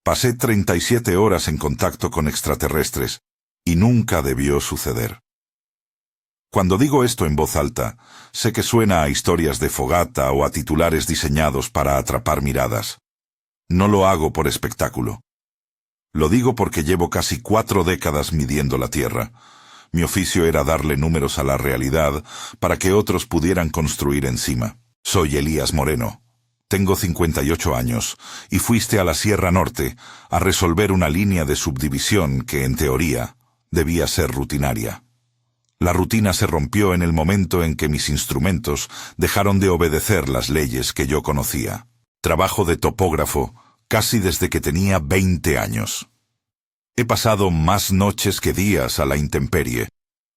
Pasé 37 horas en contacto con extraterrestres, y nunca debió suceder. Cuando digo esto en voz alta, sé que suena a historias de fogata o a titulares diseñados para atrapar miradas. No lo hago por espectáculo. Lo digo porque llevo casi 4 décadas midiendo la Tierra. Mi oficio era darle números a la realidad para que otros pudieran construir encima. Soy Elías Moreno. Tengo 58 años y fuiste a la Sierra Norte a resolver una línea de subdivisión que, en teoría, debía ser rutinaria. La rutina se rompió en el momento en que mis instrumentos dejaron de obedecer las leyes que yo conocía. Trabajo de topógrafo casi desde que tenía 20 años. He pasado más noches que días a la intemperie,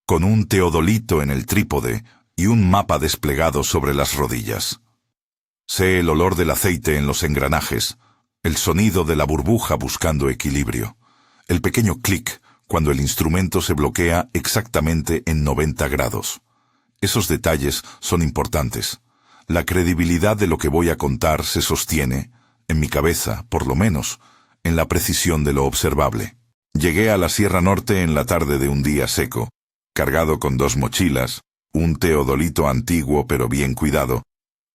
con un teodolito en el trípode y un mapa desplegado sobre las rodillas. Sé el olor del aceite en los engranajes, el sonido de la burbuja buscando equilibrio, el pequeño clic cuando el instrumento se bloquea exactamente en 90 grados. Esos detalles son importantes. La credibilidad de lo que voy a contar se sostiene, en mi cabeza, por lo menos, en la precisión de lo observable. Llegué a la Sierra Norte en la tarde de un día seco, cargado con 2 mochilas, un teodolito antiguo pero bien cuidado,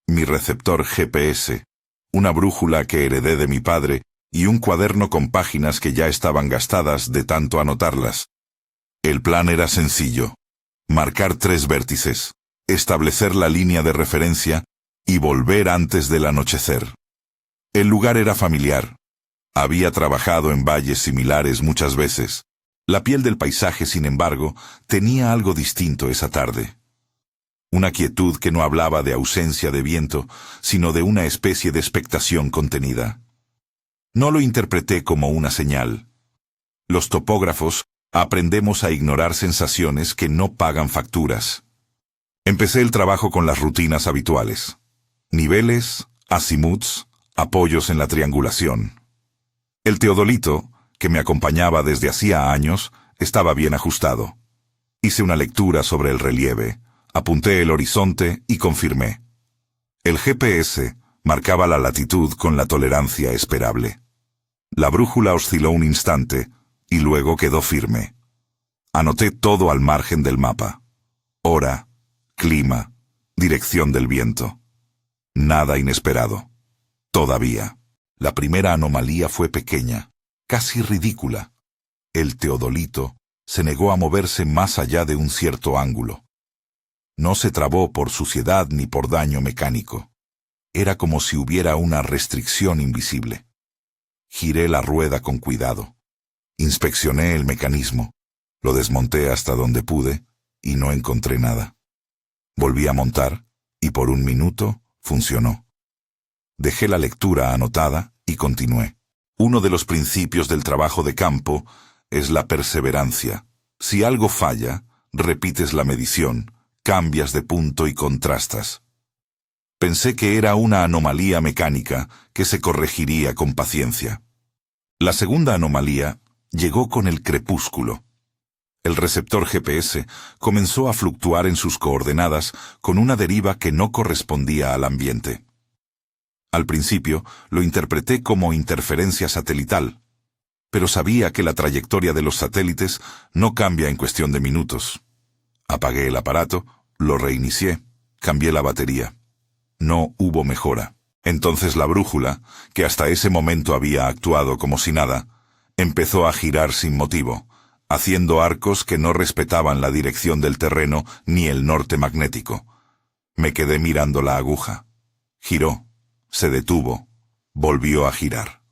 mi receptor GPS, una brújula que heredé de mi padre y un cuaderno con páginas que ya estaban gastadas de tanto anotarlas. El plan era sencillo: marcar 3 vértices, establecer la línea de referencia y volver antes del anochecer. El lugar era familiar. Había trabajado en valles similares muchas veces. La piel del paisaje, sin embargo, tenía algo distinto esa tarde. Una quietud que no hablaba de ausencia de viento, sino de una especie de expectación contenida. No lo interpreté como una señal. Los topógrafos aprendemos a ignorar sensaciones que no pagan facturas. Empecé el trabajo con las rutinas habituales: niveles, azimuts, apoyos en la triangulación. El teodolito, que me acompañaba desde hacía años, estaba bien ajustado. Hice una lectura sobre el relieve, apunté el horizonte y confirmé. El GPS marcaba la latitud con la tolerancia esperable. La brújula osciló un instante y luego quedó firme. Anoté todo al margen del mapa: hora, clima, dirección del viento. Nada inesperado. Todavía. La primera anomalía fue pequeña, casi ridícula. El teodolito se negó a moverse más allá de un cierto ángulo. No se trabó por suciedad ni por daño mecánico. Era como si hubiera una restricción invisible. Giré la rueda con cuidado. Inspeccioné el mecanismo. Lo desmonté hasta donde pude y no encontré nada. Volví a montar y por un minuto funcionó. Dejé la lectura anotada y continué. Uno de los principios del trabajo de campo es la perseverancia. Si algo falla, repites la medición, cambias de punto y contrastas. Pensé que era una anomalía mecánica que se corregiría con paciencia. La segunda anomalía llegó con el crepúsculo. El receptor GPS comenzó a fluctuar en sus coordenadas con una deriva que no correspondía al ambiente. Al principio lo interpreté como interferencia satelital, pero sabía que la trayectoria de los satélites no cambia en cuestión de minutos. Apagué el aparato, lo reinicié, cambié la batería. No hubo mejora. Entonces la brújula, que hasta ese momento había actuado como si nada, empezó a girar sin motivo, haciendo arcos que no respetaban la dirección del terreno ni el norte magnético. Me quedé mirando la aguja. Giró, se detuvo, volvió a girar.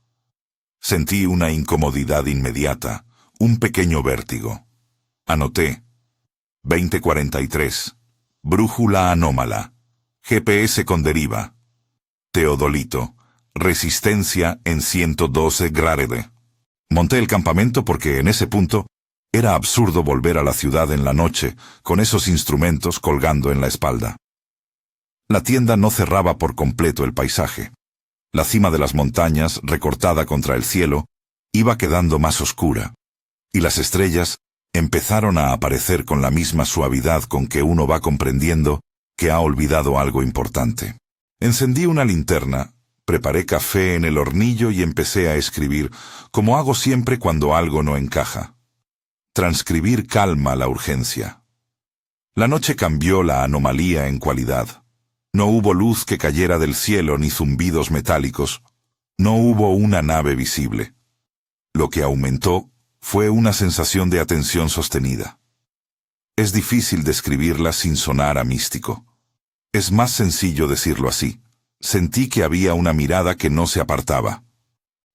Sentí una incomodidad inmediata, un pequeño vértigo. Anoté: 2043, brújula anómala, GPS con deriva, teodolito, resistencia en 112 grade. Monté el campamento porque en ese punto era absurdo volver a la ciudad en la noche con esos instrumentos colgando en la espalda. La tienda no cerraba por completo el paisaje. La cima de las montañas, recortada contra el cielo, iba quedando más oscura, y las estrellas empezaron a aparecer con la misma suavidad con que uno va comprendiendo que ha olvidado algo importante. Encendí una linterna, Preparé café en el hornillo y empecé a escribir, como hago siempre cuando algo no encaja. Transcribir calma la urgencia. La noche cambió la anomalía en cualidad. No hubo luz que cayera del cielo ni zumbidos metálicos. No hubo una nave visible. Lo que aumentó fue una sensación de atención sostenida. Es difícil describirla sin sonar a místico. Es más sencillo decirlo así. Sentí que había una mirada que no se apartaba.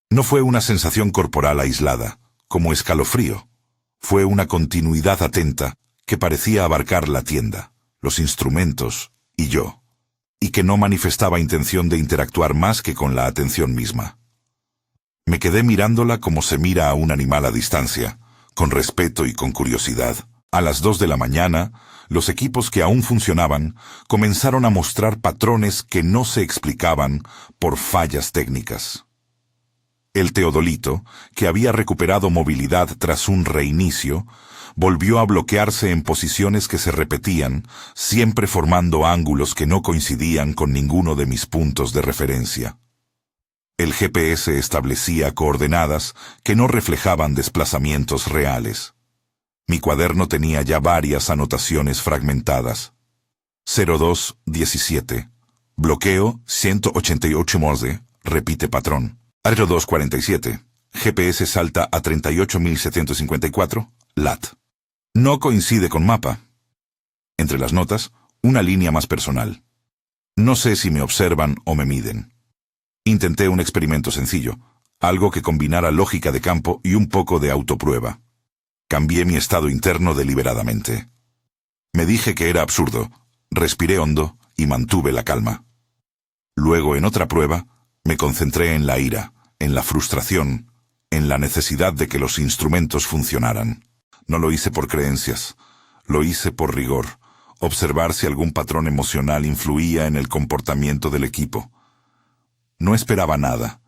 No fue una sensación corporal aislada, como escalofrío. Fue una continuidad atenta que parecía abarcar la tienda, los instrumentos y yo, y que no manifestaba intención de interactuar más que con la atención misma. Me quedé mirándola como se mira a un animal a distancia, con respeto y con curiosidad. A las 2 de la mañana, los equipos que aún funcionaban comenzaron a mostrar patrones que no se explicaban por fallas técnicas. El teodolito, que había recuperado movilidad tras un reinicio, volvió a bloquearse en posiciones que se repetían, siempre formando ángulos que no coincidían con ninguno de mis puntos de referencia. El GPS establecía coordenadas que no reflejaban desplazamientos reales. Mi cuaderno tenía ya varias anotaciones fragmentadas. 0217. Bloqueo 188 Morse. Repite patrón. 0247. GPS salta a 38.754. LAT. No coincide con mapa. Entre las notas, una línea más personal. No sé si me observan o me miden. Intenté un experimento sencillo, algo que combinara lógica de campo y un poco de autoprueba. Cambié mi estado interno deliberadamente. Me dije que era absurdo, respiré hondo y mantuve la calma. Luego, en otra prueba, me concentré en la ira, en la frustración, en la necesidad de que los instrumentos funcionaran. No lo hice por creencias, lo hice por rigor, observar si algún patrón emocional influía en el comportamiento del equipo. No esperaba nada,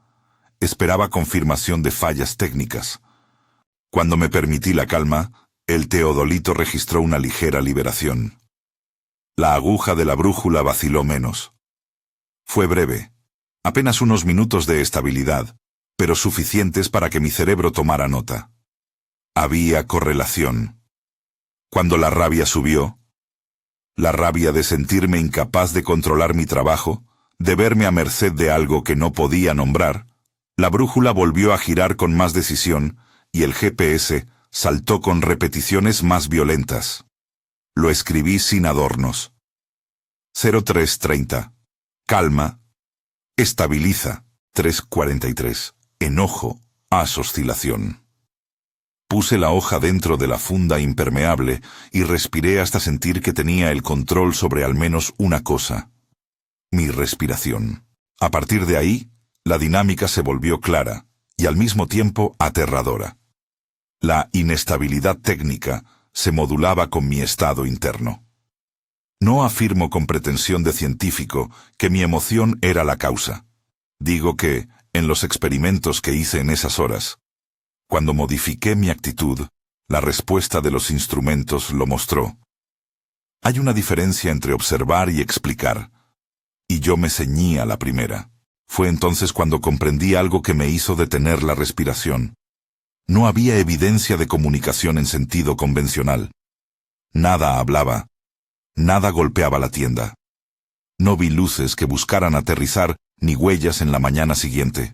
esperaba confirmación de fallas técnicas. Cuando me permití la calma, el teodolito registró una ligera liberación. La aguja de la brújula vaciló menos. Fue breve, apenas unos minutos de estabilidad, pero suficientes para que mi cerebro tomara nota. Había correlación. Cuando la rabia subió, la rabia de sentirme incapaz de controlar mi trabajo, de verme a merced de algo que no podía nombrar, la brújula volvió a girar con más decisión y el GPS saltó con repeticiones más violentas. Lo escribí sin adornos. 0330. Calma. Estabiliza. 343. Enojo. Haz oscilación. Puse la hoja dentro de la funda impermeable y respiré hasta sentir que tenía el control sobre al menos una cosa. Mi respiración. A partir de ahí, la dinámica se volvió clara y al mismo tiempo aterradora. La inestabilidad técnica se modulaba con mi estado interno. No afirmo con pretensión de científico que mi emoción era la causa. Digo que, en los experimentos que hice en esas horas, cuando modifiqué mi actitud, la respuesta de los instrumentos lo mostró. Hay una diferencia entre observar y explicar, y yo me ceñí a la primera. Fue entonces cuando comprendí algo que me hizo detener la respiración. No había evidencia de comunicación en sentido convencional. Nada hablaba. Nada golpeaba la tienda. No vi luces que buscaran aterrizar ni huellas en la mañana siguiente.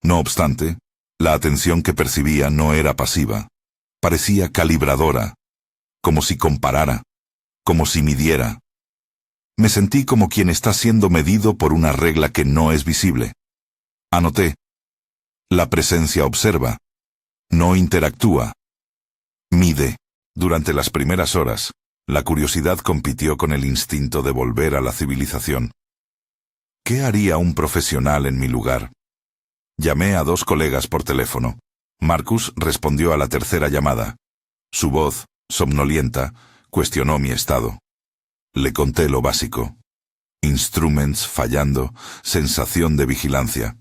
No obstante, la atención que percibía no era pasiva. Parecía calibradora, como si comparara, como si midiera. Me sentí como quien está siendo medido por una regla que no es visible. Anoté. La presencia observa. No interactúa. Mide. Durante las primeras horas, la curiosidad compitió con el instinto de volver a la civilización. ¿Qué haría un profesional en mi lugar? Llamé a 2 colegas por teléfono. Marcus respondió a la tercera llamada. Su voz, somnolienta, cuestionó mi estado. Le conté lo básico. Instruments fallando, sensación de vigilancia.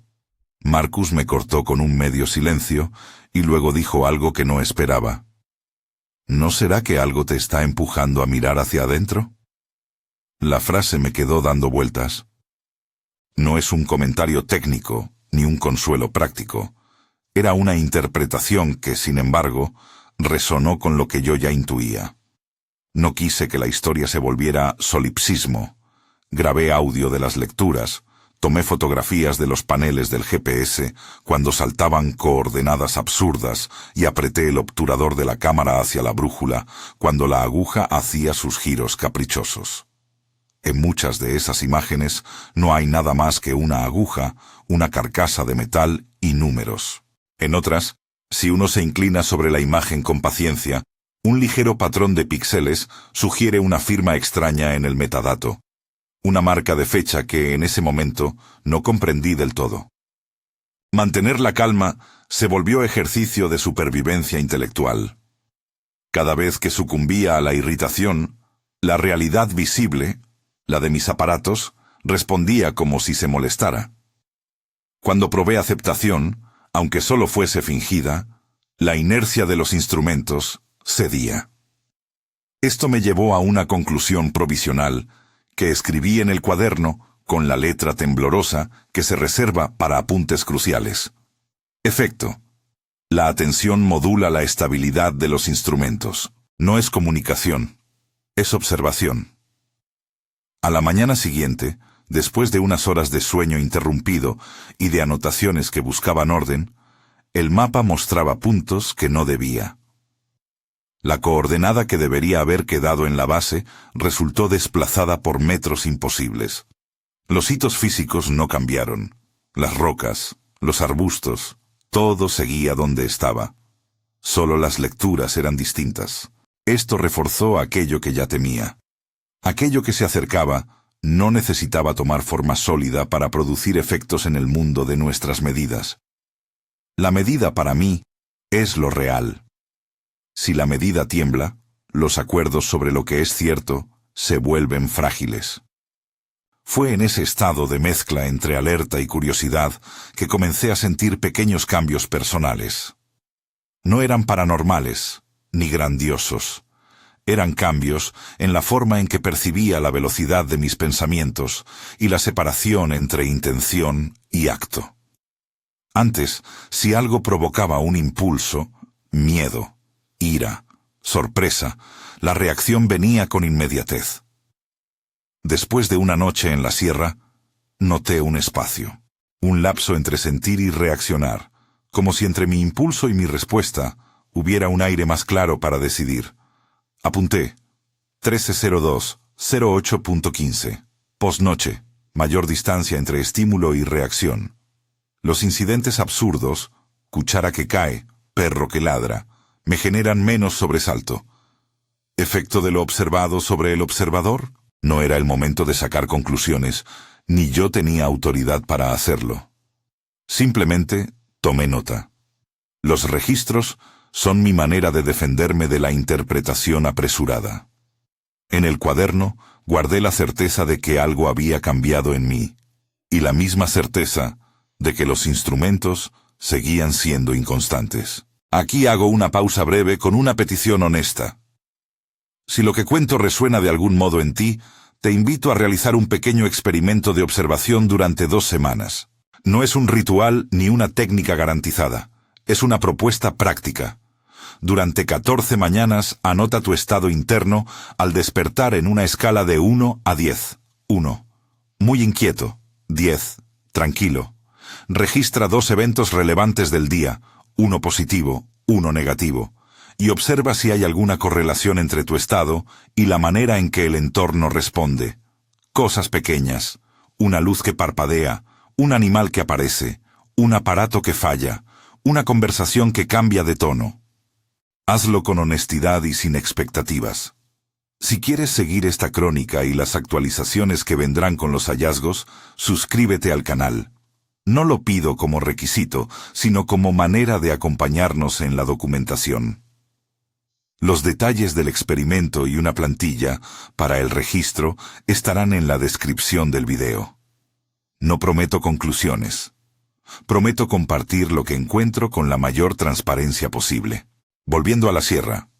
Marcus me cortó con un medio silencio y luego dijo algo que no esperaba. ¿No será que algo te está empujando a mirar hacia adentro? La frase me quedó dando vueltas. No es un comentario técnico, ni un consuelo práctico. Era una interpretación que, sin embargo, resonó con lo que yo ya intuía. No quise que la historia se volviera solipsismo. Grabé audio de las lecturas, tomé fotografías de los paneles del GPS cuando saltaban coordenadas absurdas y apreté el obturador de la cámara hacia la brújula cuando la aguja hacía sus giros caprichosos. En muchas de esas imágenes no hay nada más que una aguja, una carcasa de metal y números. En otras, si uno se inclina sobre la imagen con paciencia, un ligero patrón de píxeles sugiere una firma extraña en el metadato, una marca de fecha que en ese momento no comprendí del todo. Mantener la calma se volvió ejercicio de supervivencia intelectual. Cada vez que sucumbía a la irritación, la realidad visible, la de mis aparatos, respondía como si se molestara. Cuando probé aceptación, aunque solo fuese fingida, la inercia de los instrumentos cedía. Esto me llevó a una conclusión provisional que escribí en el cuaderno con la letra temblorosa que se reserva para apuntes cruciales. Efecto: la atención modula la estabilidad de los instrumentos. No es comunicación, es observación. A la mañana siguiente, después de unas horas de sueño interrumpido y de anotaciones que buscaban orden, el mapa mostraba puntos que no debía. La coordenada que debería haber quedado en la base resultó desplazada por metros imposibles. Los hitos físicos no cambiaron. Las rocas, los arbustos, todo seguía donde estaba. Solo las lecturas eran distintas. Esto reforzó aquello que ya temía. Aquello que se acercaba no necesitaba tomar forma sólida para producir efectos en el mundo de nuestras medidas. La medida para mí es lo real. Si la medida tiembla, los acuerdos sobre lo que es cierto se vuelven frágiles. Fue en ese estado de mezcla entre alerta y curiosidad que comencé a sentir pequeños cambios personales. No eran paranormales, ni grandiosos. Eran cambios en la forma en que percibía la velocidad de mis pensamientos y la separación entre intención y acto. Antes, si algo provocaba un impulso, miedo, ira, sorpresa, la reacción venía con inmediatez. Después de una noche en la sierra, noté un espacio, un lapso entre sentir y reaccionar, como si entre mi impulso y mi respuesta hubiera un aire más claro para decidir. Apunté: 1302-08.15. Posnoche, mayor distancia entre estímulo y reacción. Los incidentes absurdos, cuchara que cae, perro que ladra, me generan menos sobresalto. ¿Efecto de lo observado sobre el observador? No era el momento de sacar conclusiones, ni yo tenía autoridad para hacerlo. Simplemente tomé nota. Los registros son mi manera de defenderme de la interpretación apresurada. En el cuaderno guardé la certeza de que algo había cambiado en mí, y la misma certeza de que los instrumentos seguían siendo inconstantes. Aquí hago una pausa breve con una petición honesta. Si lo que cuento resuena de algún modo en ti, te invito a realizar un pequeño experimento de observación durante 2 semanas. No es un ritual ni una técnica garantizada. Es una propuesta práctica. Durante 14 mañanas anota tu estado interno al despertar en una escala de 1 a 10. 1. Muy inquieto. 10. Tranquilo. Registra 2 eventos relevantes del día, 1 positivo, 1 negativo, y observa si hay alguna correlación entre tu estado y la manera en que el entorno responde. Cosas pequeñas, una luz que parpadea, un animal que aparece, un aparato que falla, una conversación que cambia de tono. Hazlo con honestidad y sin expectativas. Si quieres seguir esta crónica y las actualizaciones que vendrán con los hallazgos, suscríbete al canal. No lo pido como requisito, sino como manera de acompañarnos en la documentación. Los detalles del experimento y una plantilla para el registro estarán en la descripción del video. No prometo conclusiones. Prometo compartir lo que encuentro con la mayor transparencia posible. Volviendo a la sierra.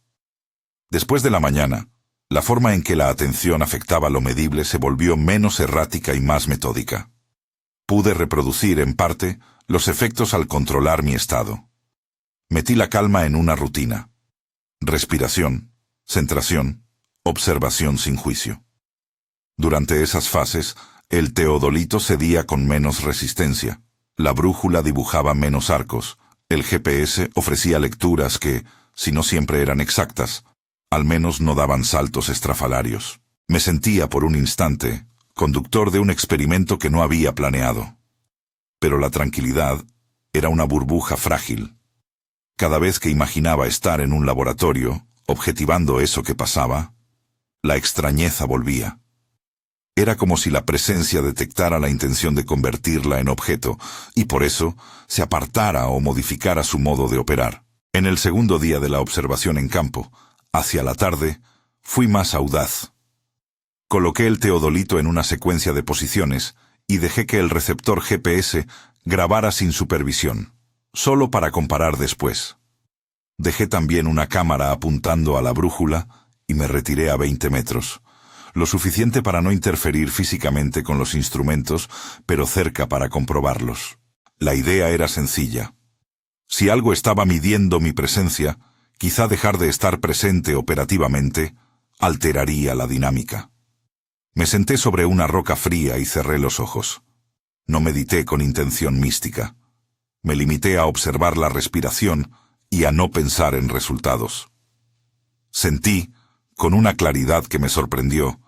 Después de la mañana, la forma en que la atención afectaba lo medible se volvió menos errática y más metódica. Pude reproducir, en parte, los efectos al controlar mi estado. Metí la calma en una rutina. Respiración, centración, observación sin juicio. Durante esas fases, el teodolito cedía con menos resistencia. La brújula dibujaba menos arcos. El GPS ofrecía lecturas que, si no siempre eran exactas, al menos no daban saltos estrafalarios. Me sentía por un instante conductor de un experimento que no había planeado. Pero la tranquilidad era una burbuja frágil. Cada vez que imaginaba estar en un laboratorio, objetivando eso que pasaba, la extrañeza volvía. Era como si la presencia detectara la intención de convertirla en objeto, y por eso se apartara o modificara su modo de operar. En el segundo día de la observación en campo, hacia la tarde, fui más audaz. Coloqué el teodolito en una secuencia de posiciones y dejé que el receptor GPS grabara sin supervisión, solo para comparar después. Dejé también una cámara apuntando a la brújula y me retiré a 20 metros. Lo suficiente para no interferir físicamente con los instrumentos, pero cerca para comprobarlos. La idea era sencilla. Si algo estaba midiendo mi presencia, quizá dejar de estar presente operativamente alteraría la dinámica. Me senté sobre una roca fría y cerré los ojos. No medité con intención mística. Me limité a observar la respiración y a no pensar en resultados. Sentí, con una claridad que me sorprendió,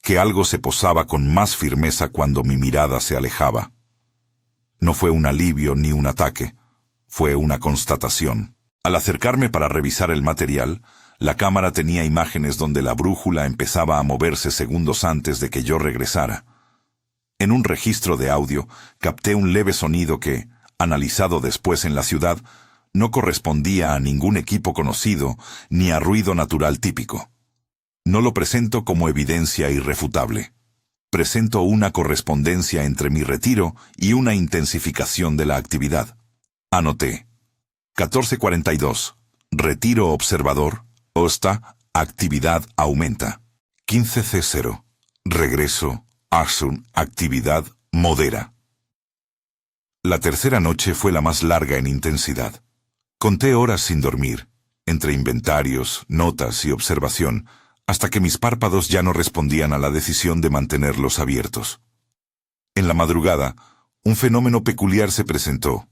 que algo se posaba con más firmeza cuando mi mirada se alejaba. No fue un alivio ni un ataque, fue una constatación. Al acercarme para revisar el material, la cámara tenía imágenes donde la brújula empezaba a moverse segundos antes de que yo regresara. En un registro de audio capté un leve sonido que, analizado después en la ciudad, no correspondía a ningún equipo conocido ni a ruido natural típico. No lo presento como evidencia irrefutable. Presento una correspondencia entre mi retiro y una intensificación de la actividad. Anoté. 14:42. Retiro observador. OSTA. Actividad aumenta. 15:00. Regreso. Asun. Actividad modera. La tercera noche fue la más larga en intensidad. Conté horas sin dormir, entre inventarios, notas y observación, hasta que mis párpados ya no respondían a la decisión de mantenerlos abiertos. En la madrugada, un fenómeno peculiar se presentó.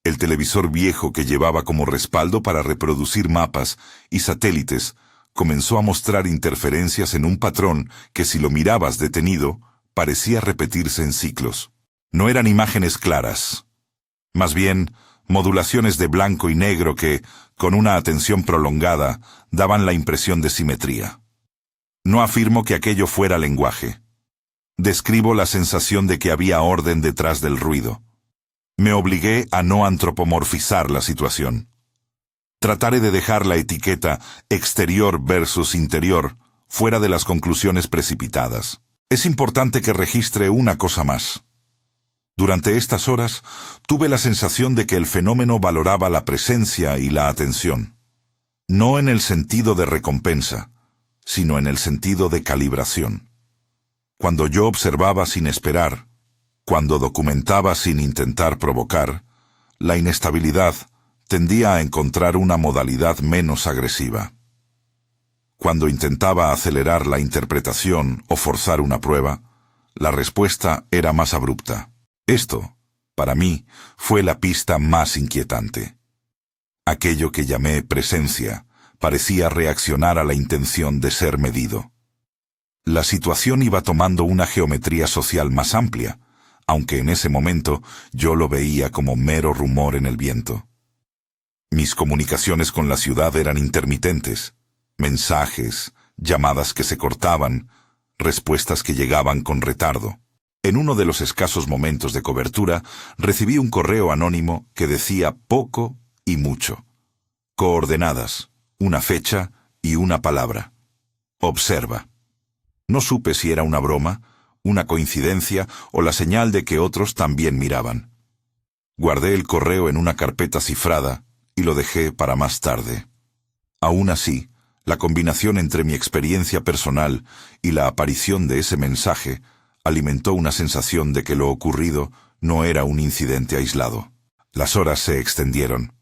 El televisor viejo que llevaba como respaldo para reproducir mapas y satélites comenzó a mostrar interferencias en un patrón que, si lo mirabas detenido, parecía repetirse en ciclos. No eran imágenes claras. Más bien, modulaciones de blanco y negro que, con una atención prolongada, daban la impresión de simetría. No afirmo que aquello fuera lenguaje. Describo la sensación de que había orden detrás del ruido. Me obligué a no antropomorfizar la situación. Trataré de dejar la etiqueta exterior versus interior fuera de las conclusiones precipitadas. Es importante que registre una cosa más. Durante estas horas, tuve la sensación de que el fenómeno valoraba la presencia y la atención. No en el sentido de recompensa, sino en el sentido de calibración. Cuando yo observaba sin esperar, cuando documentaba sin intentar provocar, la inestabilidad tendía a encontrar una modalidad menos agresiva. Cuando intentaba acelerar la interpretación o forzar una prueba, la respuesta era más abrupta. Esto, para mí, fue la pista más inquietante. Aquello que llamé presencia parecía reaccionar a la intención de ser medido. La situación iba tomando una geometría social más amplia, aunque en ese momento yo lo veía como mero rumor en el viento. Mis comunicaciones con la ciudad eran intermitentes, mensajes, llamadas que se cortaban, respuestas que llegaban con retardo. En uno de los escasos momentos de cobertura, recibí un correo anónimo que decía poco y mucho. Coordenadas, una fecha y una palabra. Observa. No supe si era una broma, una coincidencia o la señal de que otros también miraban. Guardé el correo en una carpeta cifrada y lo dejé para más tarde. Aún así, la combinación entre mi experiencia personal y la aparición de ese mensaje alimentó una sensación de que lo ocurrido no era un incidente aislado. Las horas se extendieron.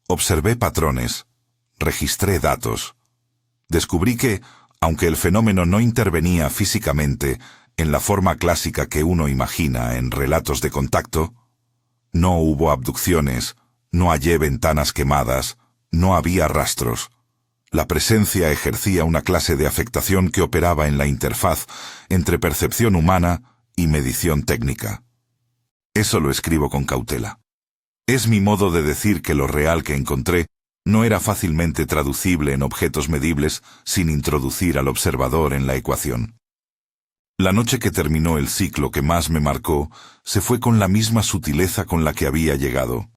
Observé patrones, registré datos. Descubrí que, aunque el fenómeno no intervenía físicamente en la forma clásica que uno imagina en relatos de contacto, no hubo abducciones, no hallé ventanas quemadas, no había rastros. La presencia ejercía una clase de afectación que operaba en la interfaz entre percepción humana y medición técnica. Eso lo escribo con cautela. Es mi modo de decir que lo real que encontré no era fácilmente traducible en objetos medibles sin introducir al observador en la ecuación. La noche que terminó el ciclo que más me marcó se fue con la misma sutileza con la que había llegado,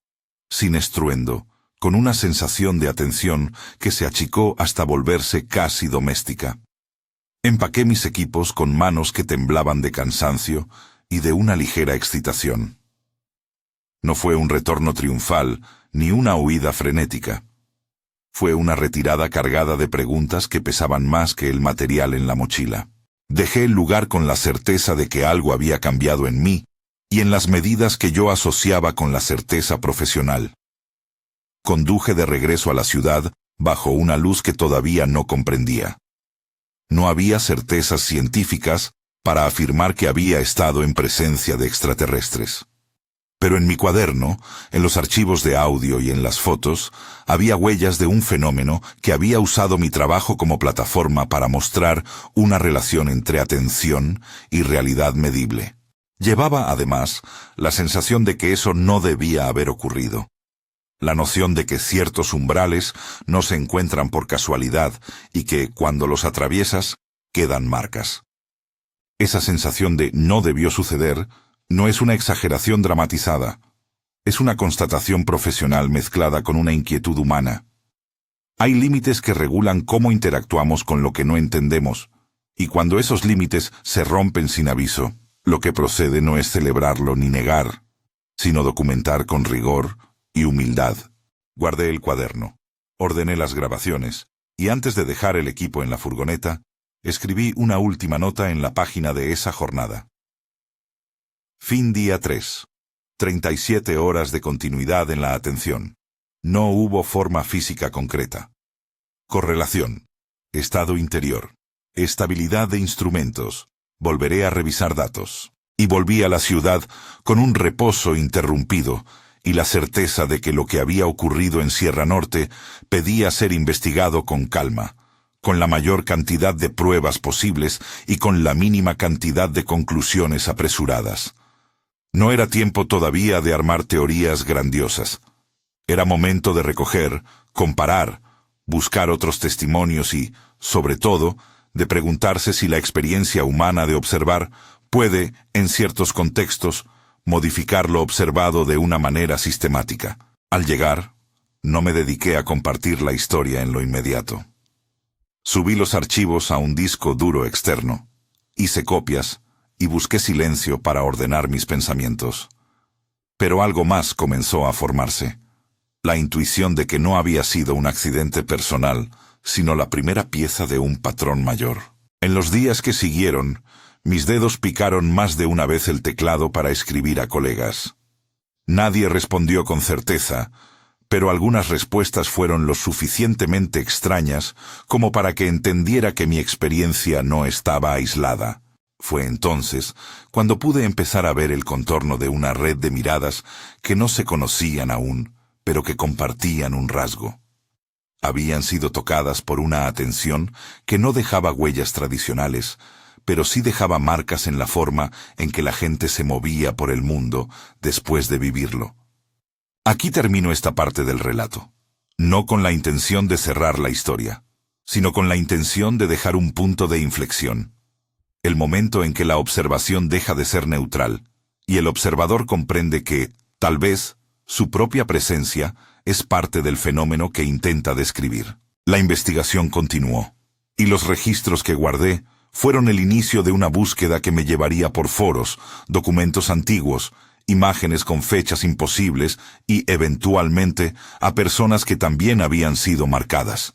sin estruendo, con una sensación de atención que se achicó hasta volverse casi doméstica. Empaqué mis equipos con manos que temblaban de cansancio y de una ligera excitación. No fue un retorno triunfal ni una huida frenética. Fue una retirada cargada de preguntas que pesaban más que el material en la mochila. Dejé el lugar con la certeza de que algo había cambiado en mí y en las medidas que yo asociaba con la certeza profesional. Conduje de regreso a la ciudad bajo una luz que todavía no comprendía. No había certezas científicas para afirmar que había estado en presencia de extraterrestres. Pero en mi cuaderno, en los archivos de audio y en las fotos, había huellas de un fenómeno que había usado mi trabajo como plataforma para mostrar una relación entre atención y realidad medible. Llevaba, además, la sensación de que eso no debía haber ocurrido. La noción de que ciertos umbrales no se encuentran por casualidad y que, cuando los atraviesas, quedan marcas. Esa sensación de no debió suceder no es una exageración dramatizada. Es una constatación profesional mezclada con una inquietud humana. Hay límites que regulan cómo interactuamos con lo que no entendemos, y cuando esos límites se rompen sin aviso, lo que procede no es celebrarlo ni negar, sino documentar con rigor y humildad. Guardé el cuaderno, ordené las grabaciones, y antes de dejar el equipo en la furgoneta, escribí una última nota en la página de esa jornada. Fin día 3. 37 horas de continuidad en la atención. No hubo forma física concreta. Correlación. Estado interior. Estabilidad de instrumentos. Volveré a revisar datos. Y volví a la ciudad con un reposo interrumpido y la certeza de que lo que había ocurrido en Sierra Norte pedía ser investigado con calma, con la mayor cantidad de pruebas posibles y con la mínima cantidad de conclusiones apresuradas. No era tiempo todavía de armar teorías grandiosas. Era momento de recoger, comparar, buscar otros testimonios y, sobre todo, de preguntarse si la experiencia humana de observar puede, en ciertos contextos, modificar lo observado de una manera sistemática. Al llegar, no me dediqué a compartir la historia en lo inmediato. Subí los archivos a un disco duro externo, hice copias y busqué silencio para ordenar mis pensamientos. Pero algo más comenzó a formarse. La intuición de que no había sido un accidente personal, sino la primera pieza de un patrón mayor. En los días que siguieron, mis dedos picaron más de una vez el teclado para escribir a colegas. Nadie respondió con certeza, pero algunas respuestas fueron lo suficientemente extrañas como para que entendiera que mi experiencia no estaba aislada. Fue entonces cuando pude empezar a ver el contorno de una red de miradas que no se conocían aún, pero que compartían un rasgo. Habían sido tocadas por una atención que no dejaba huellas tradicionales, pero sí dejaba marcas en la forma en que la gente se movía por el mundo después de vivirlo. Aquí termino esta parte del relato, no con la intención de cerrar la historia, sino con la intención de dejar un punto de inflexión. El momento en que la observación deja de ser neutral, y el observador comprende que, tal vez, su propia presencia es parte del fenómeno que intenta describir. La investigación continuó, y los registros que guardé fueron el inicio de una búsqueda que me llevaría por foros, documentos antiguos, imágenes con fechas imposibles y, eventualmente, a personas que también habían sido marcadas.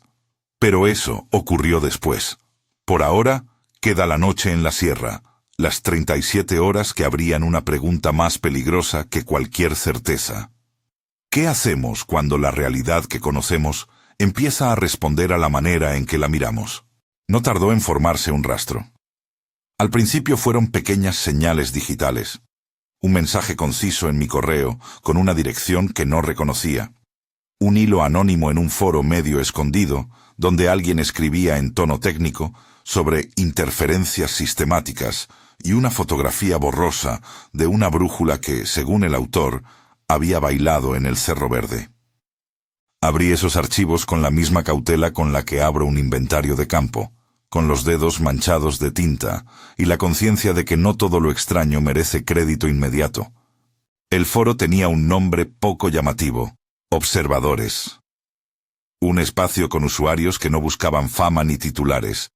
Pero eso ocurrió después. Por ahora, queda la noche en la sierra, Las 37 horas que abrían una pregunta más peligrosa que cualquier certeza. ¿Qué hacemos cuando la realidad que conocemos empieza a responder a la manera en que la miramos? No tardó en formarse un rastro. Al principio fueron pequeñas señales digitales. Un mensaje conciso en mi correo con una dirección que no reconocía. Un hilo anónimo en un foro medio escondido, donde alguien escribía en tono técnico sobre interferencias sistemáticas y una fotografía borrosa de una brújula que, según el autor, había bailado en el Cerro Verde. Abrí esos archivos con la misma cautela con la que abro un inventario de campo, con los dedos manchados de tinta y la conciencia de que no todo lo extraño merece crédito inmediato. El foro tenía un nombre poco llamativo: Observadores. Un espacio con usuarios que no buscaban fama ni titulares.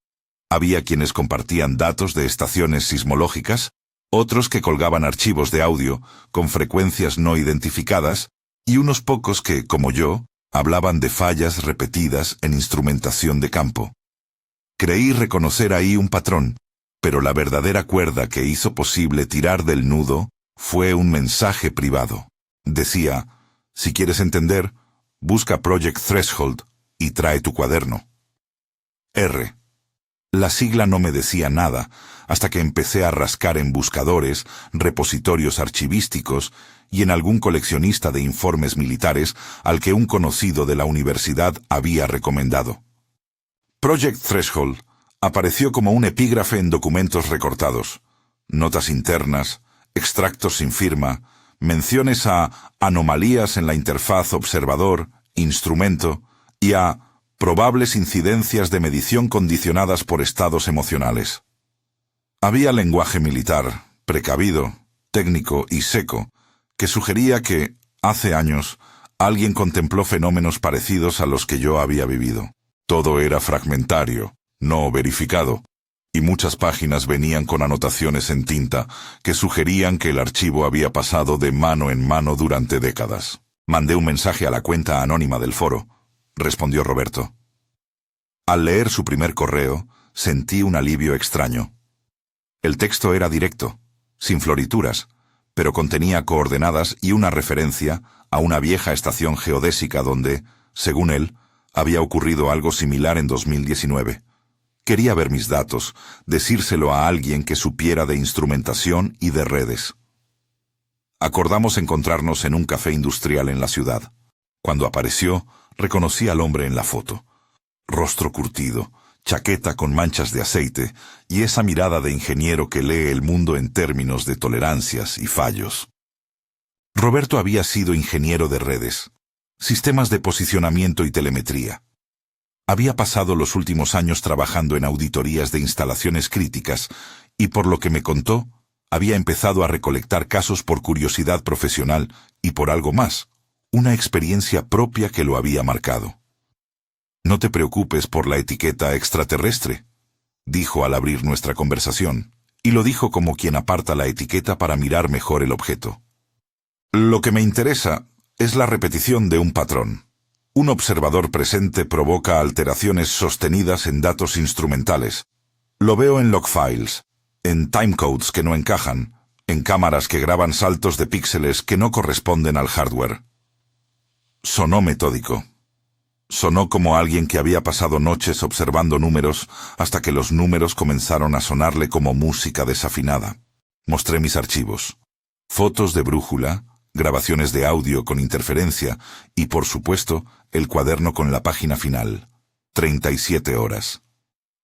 Había quienes compartían datos de estaciones sismológicas, otros que colgaban archivos de audio con frecuencias no identificadas, y unos pocos que, como yo, hablaban de fallas repetidas en instrumentación de campo. Creí reconocer ahí un patrón, pero la verdadera cuerda que hizo posible tirar del nudo fue un mensaje privado. Decía: si quieres entender, busca Project Threshold y trae tu cuaderno. R. La sigla no me decía nada, hasta que empecé a rascar en buscadores, repositorios archivísticos y en algún coleccionista de informes militares al que un conocido de la universidad había recomendado. Project Threshold apareció como un epígrafe en documentos recortados, notas internas, extractos sin firma, menciones a anomalías en la interfaz observador-instrumento y a probables incidencias de medición condicionadas por estados emocionales. Había lenguaje militar, precavido, técnico y seco, que sugería que, hace años, alguien contempló fenómenos parecidos a los que yo había vivido. Todo era fragmentario, no verificado, y muchas páginas venían con anotaciones en tinta que sugerían que el archivo había pasado de mano en mano durante décadas. Mandé un mensaje a la cuenta anónima del foro, respondió Roberto. Al leer su primer correo, sentí un alivio extraño. El texto era directo, sin florituras, pero contenía coordenadas y una referencia a una vieja estación geodésica donde, según él, había ocurrido algo similar en 2019. Quería ver mis datos, decírselo a alguien que supiera de instrumentación y de redes. Acordamos encontrarnos en un café industrial en la ciudad. Cuando apareció, reconocí al hombre en la foto. Rostro curtido, chaqueta con manchas de aceite y esa mirada de ingeniero que lee el mundo en términos de tolerancias y fallos. Roberto había sido ingeniero de redes, sistemas de posicionamiento y telemetría. Había pasado los últimos años trabajando en auditorías de instalaciones críticas y, por lo que me contó, había empezado a recolectar casos por curiosidad profesional y por algo más, una experiencia propia que lo había marcado. «No te preocupes por la etiqueta extraterrestre», dijo al abrir nuestra conversación, y lo dijo como quien aparta la etiqueta para mirar mejor el objeto. «Lo que me interesa es la repetición de un patrón. Un observador presente provoca alteraciones sostenidas en datos instrumentales. Lo veo en logfiles, en timecodes que no encajan, en cámaras que graban saltos de píxeles que no corresponden al hardware». Sonó metódico. Sonó como alguien que había pasado noches observando números hasta que los números comenzaron a sonarle como música desafinada. Mostré mis archivos. Fotos de brújula, grabaciones de audio con interferencia y, por supuesto, el cuaderno con la página final. 37 horas.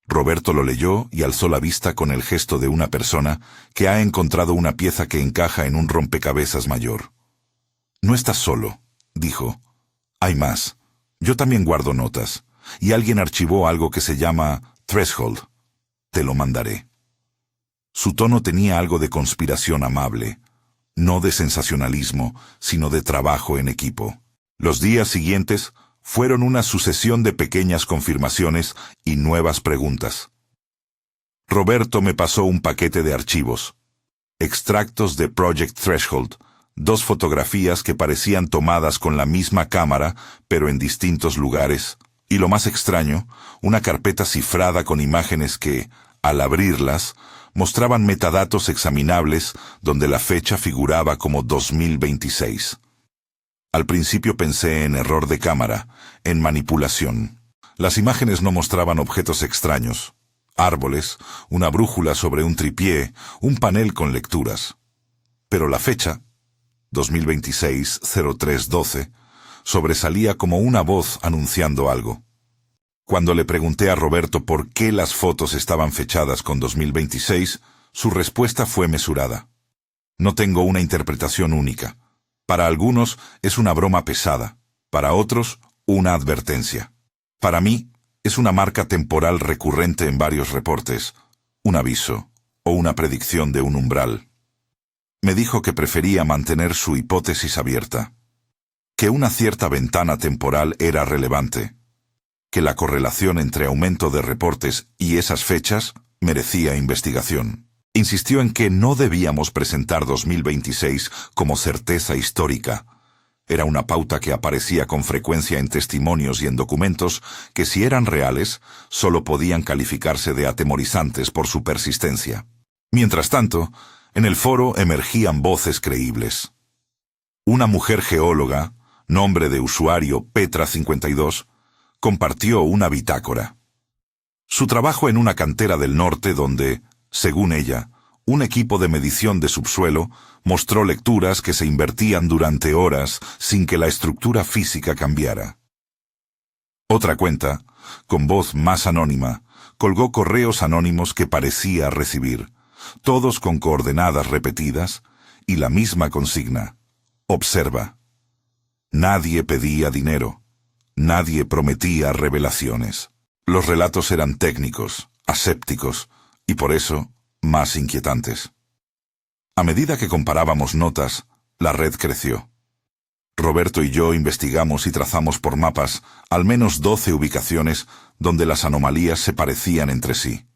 Roberto lo leyó y alzó la vista con el gesto de una persona que ha encontrado una pieza que encaja en un rompecabezas mayor. «No estás solo», dijo. «Hay más. Yo también guardo notas, y alguien archivó algo que se llama Threshold. Te lo mandaré». Su tono tenía algo de conspiración amable, no de sensacionalismo, sino de trabajo en equipo. Los días siguientes fueron una sucesión de pequeñas confirmaciones y nuevas preguntas. Roberto me pasó un paquete de archivos, extractos de Project Threshold, 2 fotografías que parecían tomadas con la misma cámara, pero en distintos lugares, y lo más extraño, una carpeta cifrada con imágenes que, al abrirlas, Mostraban metadatos examinables donde la fecha figuraba como 2026. Al principio pensé en error de cámara, en manipulación. Las imágenes no mostraban objetos extraños. Árboles, una brújula sobre un tripié, un panel con lecturas. Pero la fecha, 2026-03-12, sobresalía como una voz anunciando algo. Cuando le pregunté a Roberto por qué las fotos estaban fechadas con 2026, su respuesta fue mesurada. No tengo una interpretación única. Para algunos es una broma pesada, para otros una advertencia. Para mí es una marca temporal recurrente en varios reportes, un aviso o una predicción de un umbral. Me dijo que prefería mantener su hipótesis abierta, que una cierta ventana temporal era relevante, que la correlación entre aumento de reportes y esas fechas merecía investigación. Insistió en que no debíamos presentar 2026 como certeza histórica. Era una pauta que aparecía con frecuencia en testimonios y en documentos que, si eran reales, solo podían calificarse de atemorizantes por su persistencia. Mientras tanto, en el foro emergían voces creíbles. Una mujer geóloga, nombre de usuario Petra52, compartió una bitácora. Su trabajo en una cantera del norte donde, según ella, un equipo de medición de subsuelo mostró lecturas que se invertían durante horas sin que la estructura física cambiara. Otra cuenta, con voz más anónima, colgó correos anónimos que parecía recibir, todos con coordenadas repetidas y la misma consigna: observa. Nadie pedía dinero. Nadie prometía revelaciones. Los relatos eran técnicos, asépticos, y por eso más inquietantes. A medida que comparábamos notas, la red creció. Roberto y yo investigamos y trazamos por mapas al menos 12 ubicaciones donde las anomalías se parecían entre sí.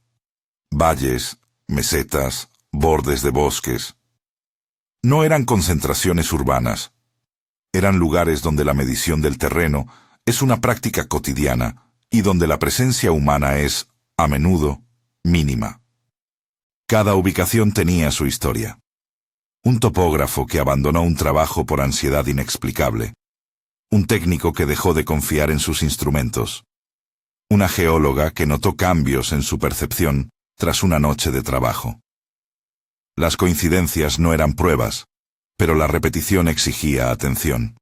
Valles, mesetas, bordes de bosques. No eran concentraciones urbanas. Eran lugares donde la medición del terreno es una práctica cotidiana y donde la presencia humana es, a menudo, mínima. Cada ubicación tenía su historia. Un topógrafo que abandonó un trabajo por ansiedad inexplicable. Un técnico que dejó de confiar en sus instrumentos. Una geóloga que notó cambios en su percepción tras una noche de trabajo. Las coincidencias no eran pruebas, pero la repetición exigía atención.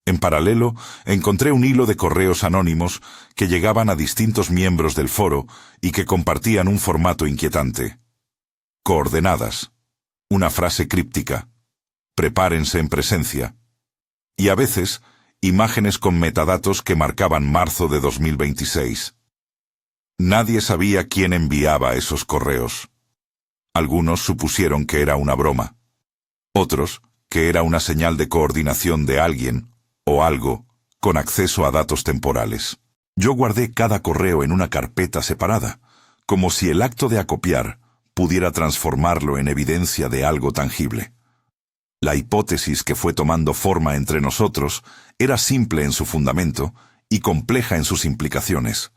En paralelo, encontré un hilo de correos anónimos que llegaban a distintos miembros del foro y que compartían un formato inquietante. Coordenadas. Una frase críptica. Prepárense en presencia. Y a veces, imágenes con metadatos que marcaban marzo de 2026. Nadie sabía quién enviaba esos correos. Algunos supusieron que era una broma. Otros, que era una señal de coordinación de alguien o algo con acceso a datos temporales. Yo guardé cada correo en una carpeta separada, como si el acto de acopiar pudiera transformarlo en evidencia de algo tangible. La hipótesis que fue tomando forma entre nosotros era simple en su fundamento y compleja en sus implicaciones.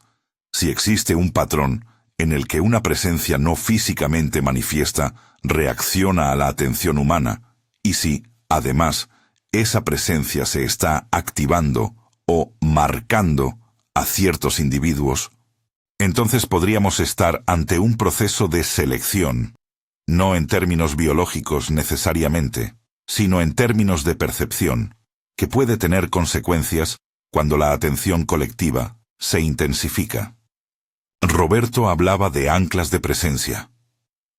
Si existe un patrón en el que una presencia no físicamente manifiesta reacciona a la atención humana, y si, además, esa presencia se está activando o marcando a ciertos individuos, entonces podríamos estar ante un proceso de selección, no en términos biológicos necesariamente, sino en términos de percepción, que puede tener consecuencias cuando la atención colectiva se intensifica. Roberto hablaba de anclas de presencia.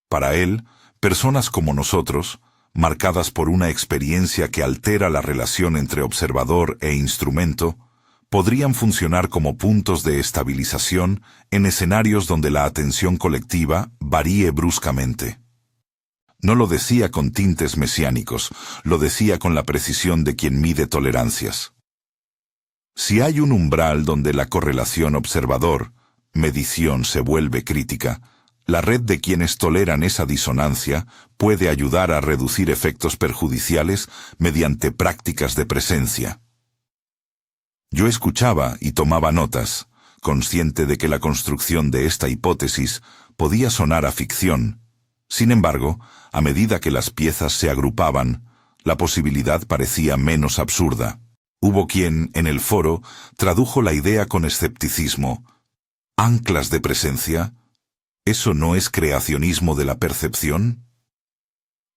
Para él, personas como nosotros, marcadas por una experiencia que altera la relación entre observador e instrumento, podrían funcionar como puntos de estabilización en escenarios donde la atención colectiva varíe bruscamente. No lo decía con tintes mesiánicos, lo decía con la precisión de quien mide tolerancias. Si hay un umbral donde la correlación observador-medición se vuelve crítica, la red de quienes toleran esa disonancia puede ayudar a reducir efectos perjudiciales mediante prácticas de presencia. Yo escuchaba y tomaba notas, consciente de que la construcción de esta hipótesis podía sonar a ficción. Sin embargo, a medida que las piezas se agrupaban, la posibilidad parecía menos absurda. Hubo quien, en el foro, tradujo la idea con escepticismo. ¿Anclas de presencia? ¿Eso no es creacionismo de la percepción?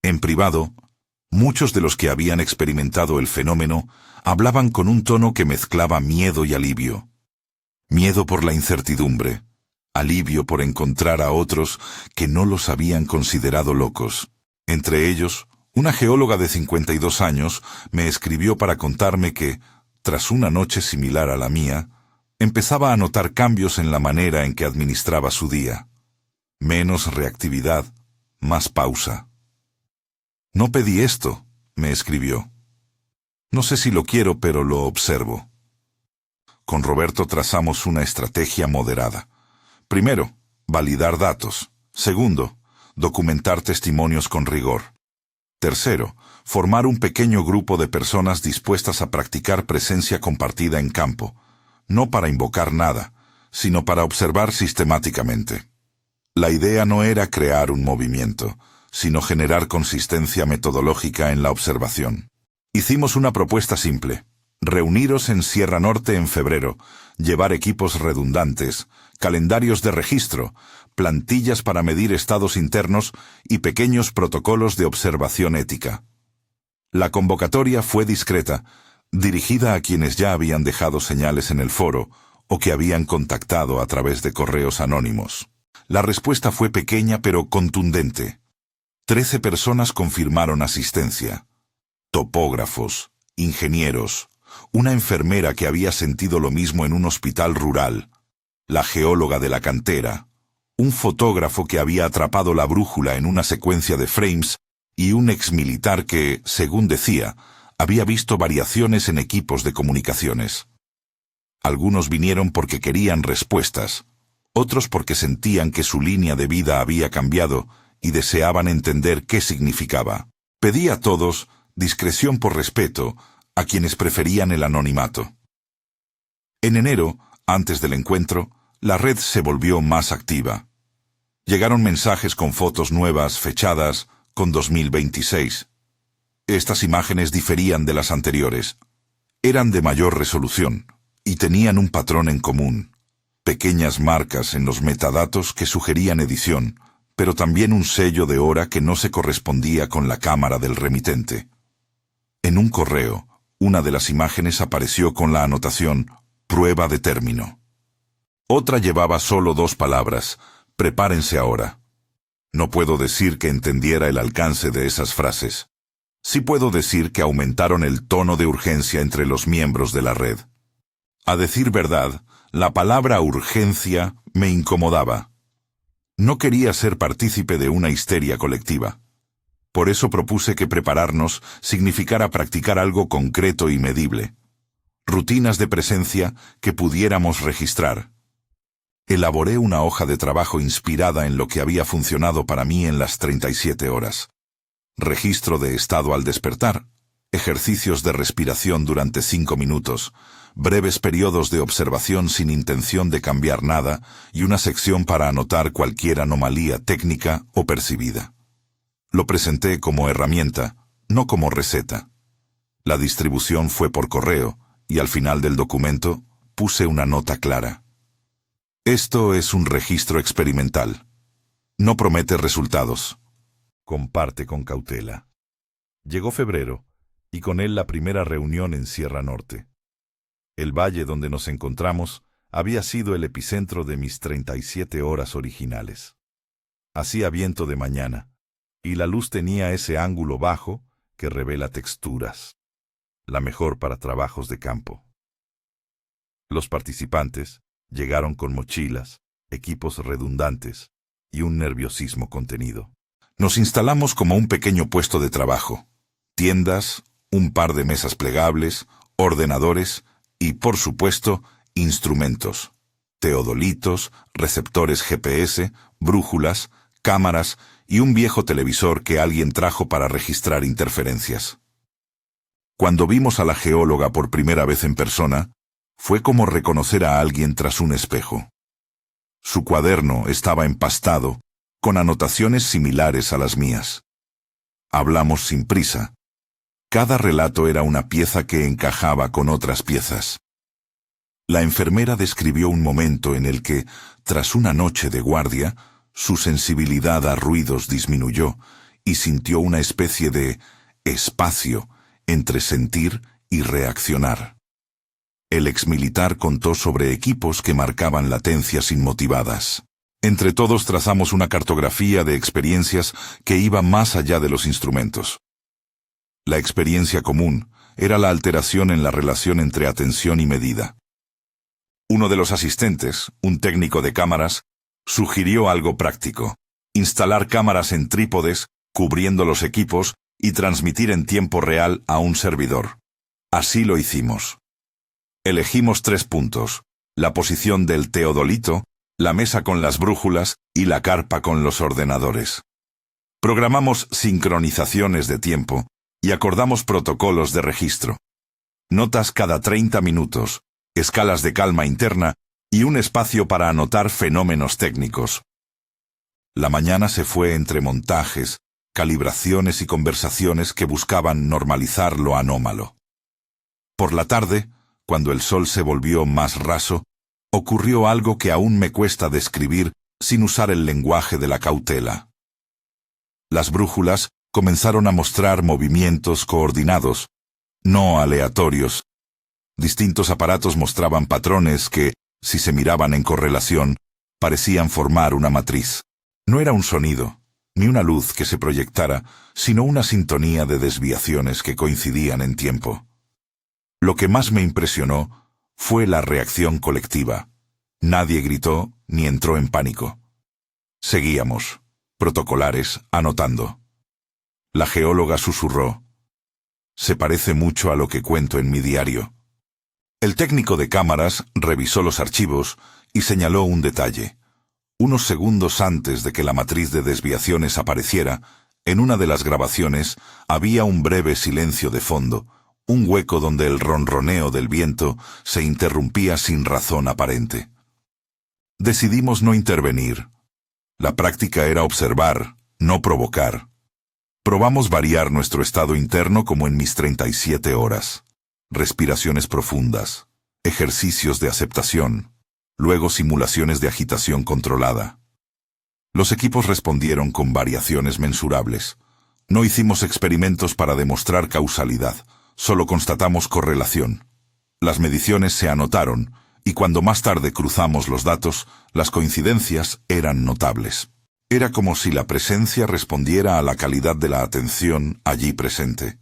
En privado, muchos de los que habían experimentado el fenómeno hablaban con un tono que mezclaba miedo y alivio. Miedo por la incertidumbre, alivio por encontrar a otros que no los habían considerado locos. Entre ellos, una geóloga de 52 años me escribió para contarme que, tras una noche similar a la mía, empezaba a notar cambios en la manera en que administraba su día. Menos reactividad, más pausa. «No pedí esto», me escribió. «No sé si lo quiero, pero lo observo». Con Roberto trazamos una estrategia moderada. Primero, validar datos. Segundo, documentar testimonios con rigor. Tercero, formar un pequeño grupo de personas dispuestas a practicar presencia compartida en campo, no para invocar nada, sino para observar sistemáticamente. La idea no era crear un movimiento, sino generar consistencia metodológica en la observación. Hicimos una propuesta simple: reuniros en Sierra Norte en febrero, llevar equipos redundantes, calendarios de registro, plantillas para medir estados internos y pequeños protocolos de observación ética. La convocatoria fue discreta, dirigida a quienes ya habían dejado señales en el foro o que habían contactado a través de correos anónimos. La respuesta fue pequeña pero contundente. 13 personas confirmaron asistencia. Topógrafos, ingenieros, una enfermera que había sentido lo mismo en un hospital rural, la geóloga de la cantera, un fotógrafo que había atrapado la brújula en una secuencia de frames y un exmilitar que, según decía, había visto variaciones en equipos de comunicaciones. Algunos vinieron porque querían respuestas, otros porque sentían que su línea de vida había cambiado y deseaban entender qué significaba. Pedí a todos discreción por respeto a quienes preferían el anonimato. En enero, antes del encuentro, la red se volvió más activa. Llegaron mensajes con fotos nuevas fechadas con 2026. Estas imágenes diferían de las anteriores. Eran de mayor resolución y tenían un patrón en común. Pequeñas marcas en los metadatos que sugerían edición, pero también un sello de hora que no se correspondía con la cámara del remitente. En un correo, una de las imágenes apareció con la anotación «Prueba de término». Otra llevaba solo 2 palabras: «Prepárense ahora». No puedo decir que entendiera el alcance de esas frases. Sí puedo decir que aumentaron el tono de urgencia entre los miembros de la red. A decir verdad, la palabra urgencia me incomodaba. No quería ser partícipe de una histeria colectiva. Por eso propuse que prepararnos significara practicar algo concreto y medible. Rutinas de presencia que pudiéramos registrar. Elaboré una hoja de trabajo inspirada en lo que había funcionado para mí en las 37 horas. Registro de estado al despertar, ejercicios de respiración durante 5 minutos, breves periodos de observación sin intención de cambiar nada y una sección para anotar cualquier anomalía técnica o percibida. Lo presenté como herramienta, no como receta. La distribución fue por correo y al final del documento puse una nota clara. Esto es un registro experimental. No promete resultados. Comparte con cautela. Llegó febrero, y con él la primera reunión en Sierra Norte. El valle donde nos encontramos había sido el epicentro de mis 37 horas originales. Hacía viento de mañana, y la luz tenía ese ángulo bajo que revela texturas, la mejor para trabajos de campo. Los participantes llegaron con mochilas, equipos redundantes y un nerviosismo contenido. Nos instalamos como un pequeño puesto de trabajo, tiendas, un par de mesas plegables, ordenadores y, por supuesto, instrumentos, teodolitos, receptores GPS, brújulas, cámaras y un viejo televisor que alguien trajo para registrar interferencias. Cuando vimos a la geóloga por primera vez en persona, Fue como reconocer a alguien tras un espejo. Su cuaderno estaba empastado, con anotaciones similares a las mías. Hablamos sin prisa. Cada relato era una pieza que encajaba con otras piezas. La enfermera describió un momento en el que, tras una noche de guardia, su sensibilidad a ruidos disminuyó y sintió una especie de espacio entre sentir y reaccionar. El exmilitar contó sobre equipos que marcaban latencias inmotivadas. Entre todos trazamos una cartografía de experiencias que iba más allá de los instrumentos. La experiencia común era la alteración en la relación entre atención y medida. Uno de los asistentes, un técnico de cámaras, sugirió algo práctico: instalar cámaras en trípodes, cubriendo los equipos, y transmitir en tiempo real a un servidor. Así lo hicimos. Elegimos 3 puntos: la posición del teodolito, la mesa con las brújulas y la carpa con los ordenadores. Programamos sincronizaciones de tiempo y acordamos protocolos de registro. Notas cada 30 minutos, escalas de calma interna y un espacio para anotar fenómenos técnicos. La mañana se fue entre montajes, calibraciones y conversaciones que buscaban normalizar lo anómalo. Por la tarde, cuando el sol se volvió más raso, ocurrió algo que aún me cuesta describir sin usar el lenguaje de la cautela. Las brújulas comenzaron a mostrar movimientos coordinados, no aleatorios. Distintos aparatos mostraban patrones que, si se miraban en correlación, parecían formar una matriz. No era un sonido, ni una luz que se proyectara, sino una sintonía de desviaciones que coincidían en tiempo. Lo que más me impresionó fue la reacción colectiva. Nadie gritó ni entró en pánico. Seguíamos, protocolares, anotando. La geóloga susurró: «Se parece mucho a lo que cuento en mi diario». El técnico de cámaras revisó los archivos y señaló un detalle. Unos segundos antes de que la matriz de desviaciones apareciera, en una de las grabaciones había un breve silencio de fondo, un hueco donde el ronroneo del viento se interrumpía sin razón aparente. Decidimos no intervenir. La práctica era observar, no provocar. Probamos variar nuestro estado interno como en mis 37 horas. Respiraciones profundas, ejercicios de aceptación, luego simulaciones de agitación controlada. Los equipos respondieron con variaciones mensurables. No hicimos experimentos para demostrar causalidad, solo constatamos correlación. Las mediciones se anotaron, y cuando más tarde cruzamos los datos, las coincidencias eran notables. Era como si la presencia respondiera a la calidad de la atención allí presente.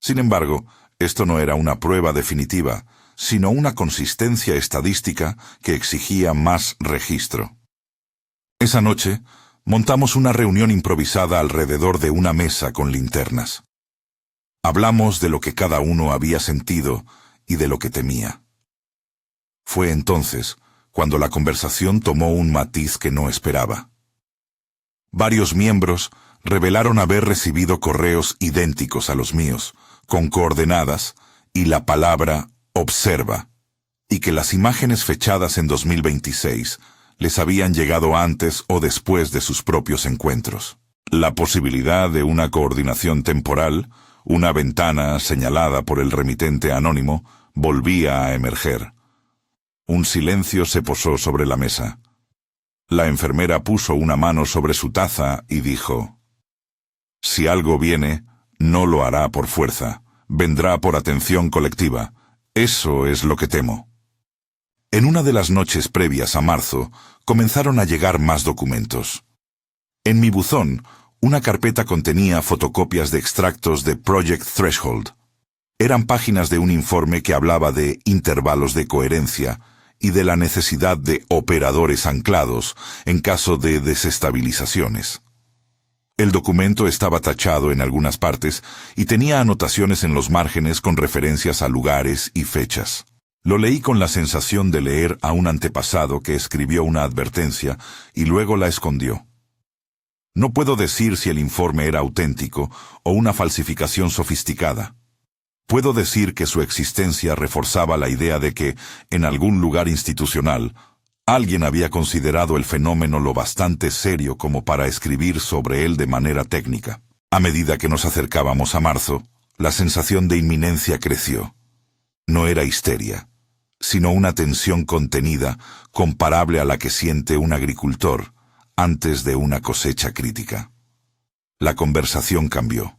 Sin embargo, esto no era una prueba definitiva, sino una consistencia estadística que exigía más registro. Esa noche, montamos una reunión improvisada alrededor de una mesa con linternas. Hablamos de lo que cada uno había sentido y de lo que temía. Fue entonces cuando la conversación tomó un matiz que no esperaba. Varios miembros revelaron haber recibido correos idénticos a los míos, con coordenadas y la palabra «observa», y que las imágenes fechadas en 2026 les habían llegado antes o después de sus propios encuentros. La posibilidad de una coordinación temporal, una ventana señalada por el remitente anónimo, volvía a emerger. Un silencio se posó sobre la mesa. La enfermera puso una mano sobre su taza y dijo: «Si algo viene, no lo hará por fuerza, vendrá por atención colectiva. Eso es lo que temo». En una de las noches previas a marzo, comenzaron a llegar más documentos. En mi buzón, una carpeta contenía fotocopias de extractos de Project Threshold. Eran páginas de un informe que hablaba de intervalos de coherencia y de la necesidad de operadores anclados en caso de desestabilizaciones. El documento estaba tachado en algunas partes y tenía anotaciones en los márgenes con referencias a lugares y fechas. Lo leí con la sensación de leer a un antepasado que escribió una advertencia y luego la escondió. No puedo decir si el informe era auténtico o una falsificación sofisticada. Puedo decir que su existencia reforzaba la idea de que, en algún lugar institucional, alguien había considerado el fenómeno lo bastante serio como para escribir sobre él de manera técnica. A medida que nos acercábamos a marzo, la sensación de inminencia creció. No era histeria, sino una tensión contenida comparable a la que siente un agricultor antes de una cosecha crítica. La conversación cambió.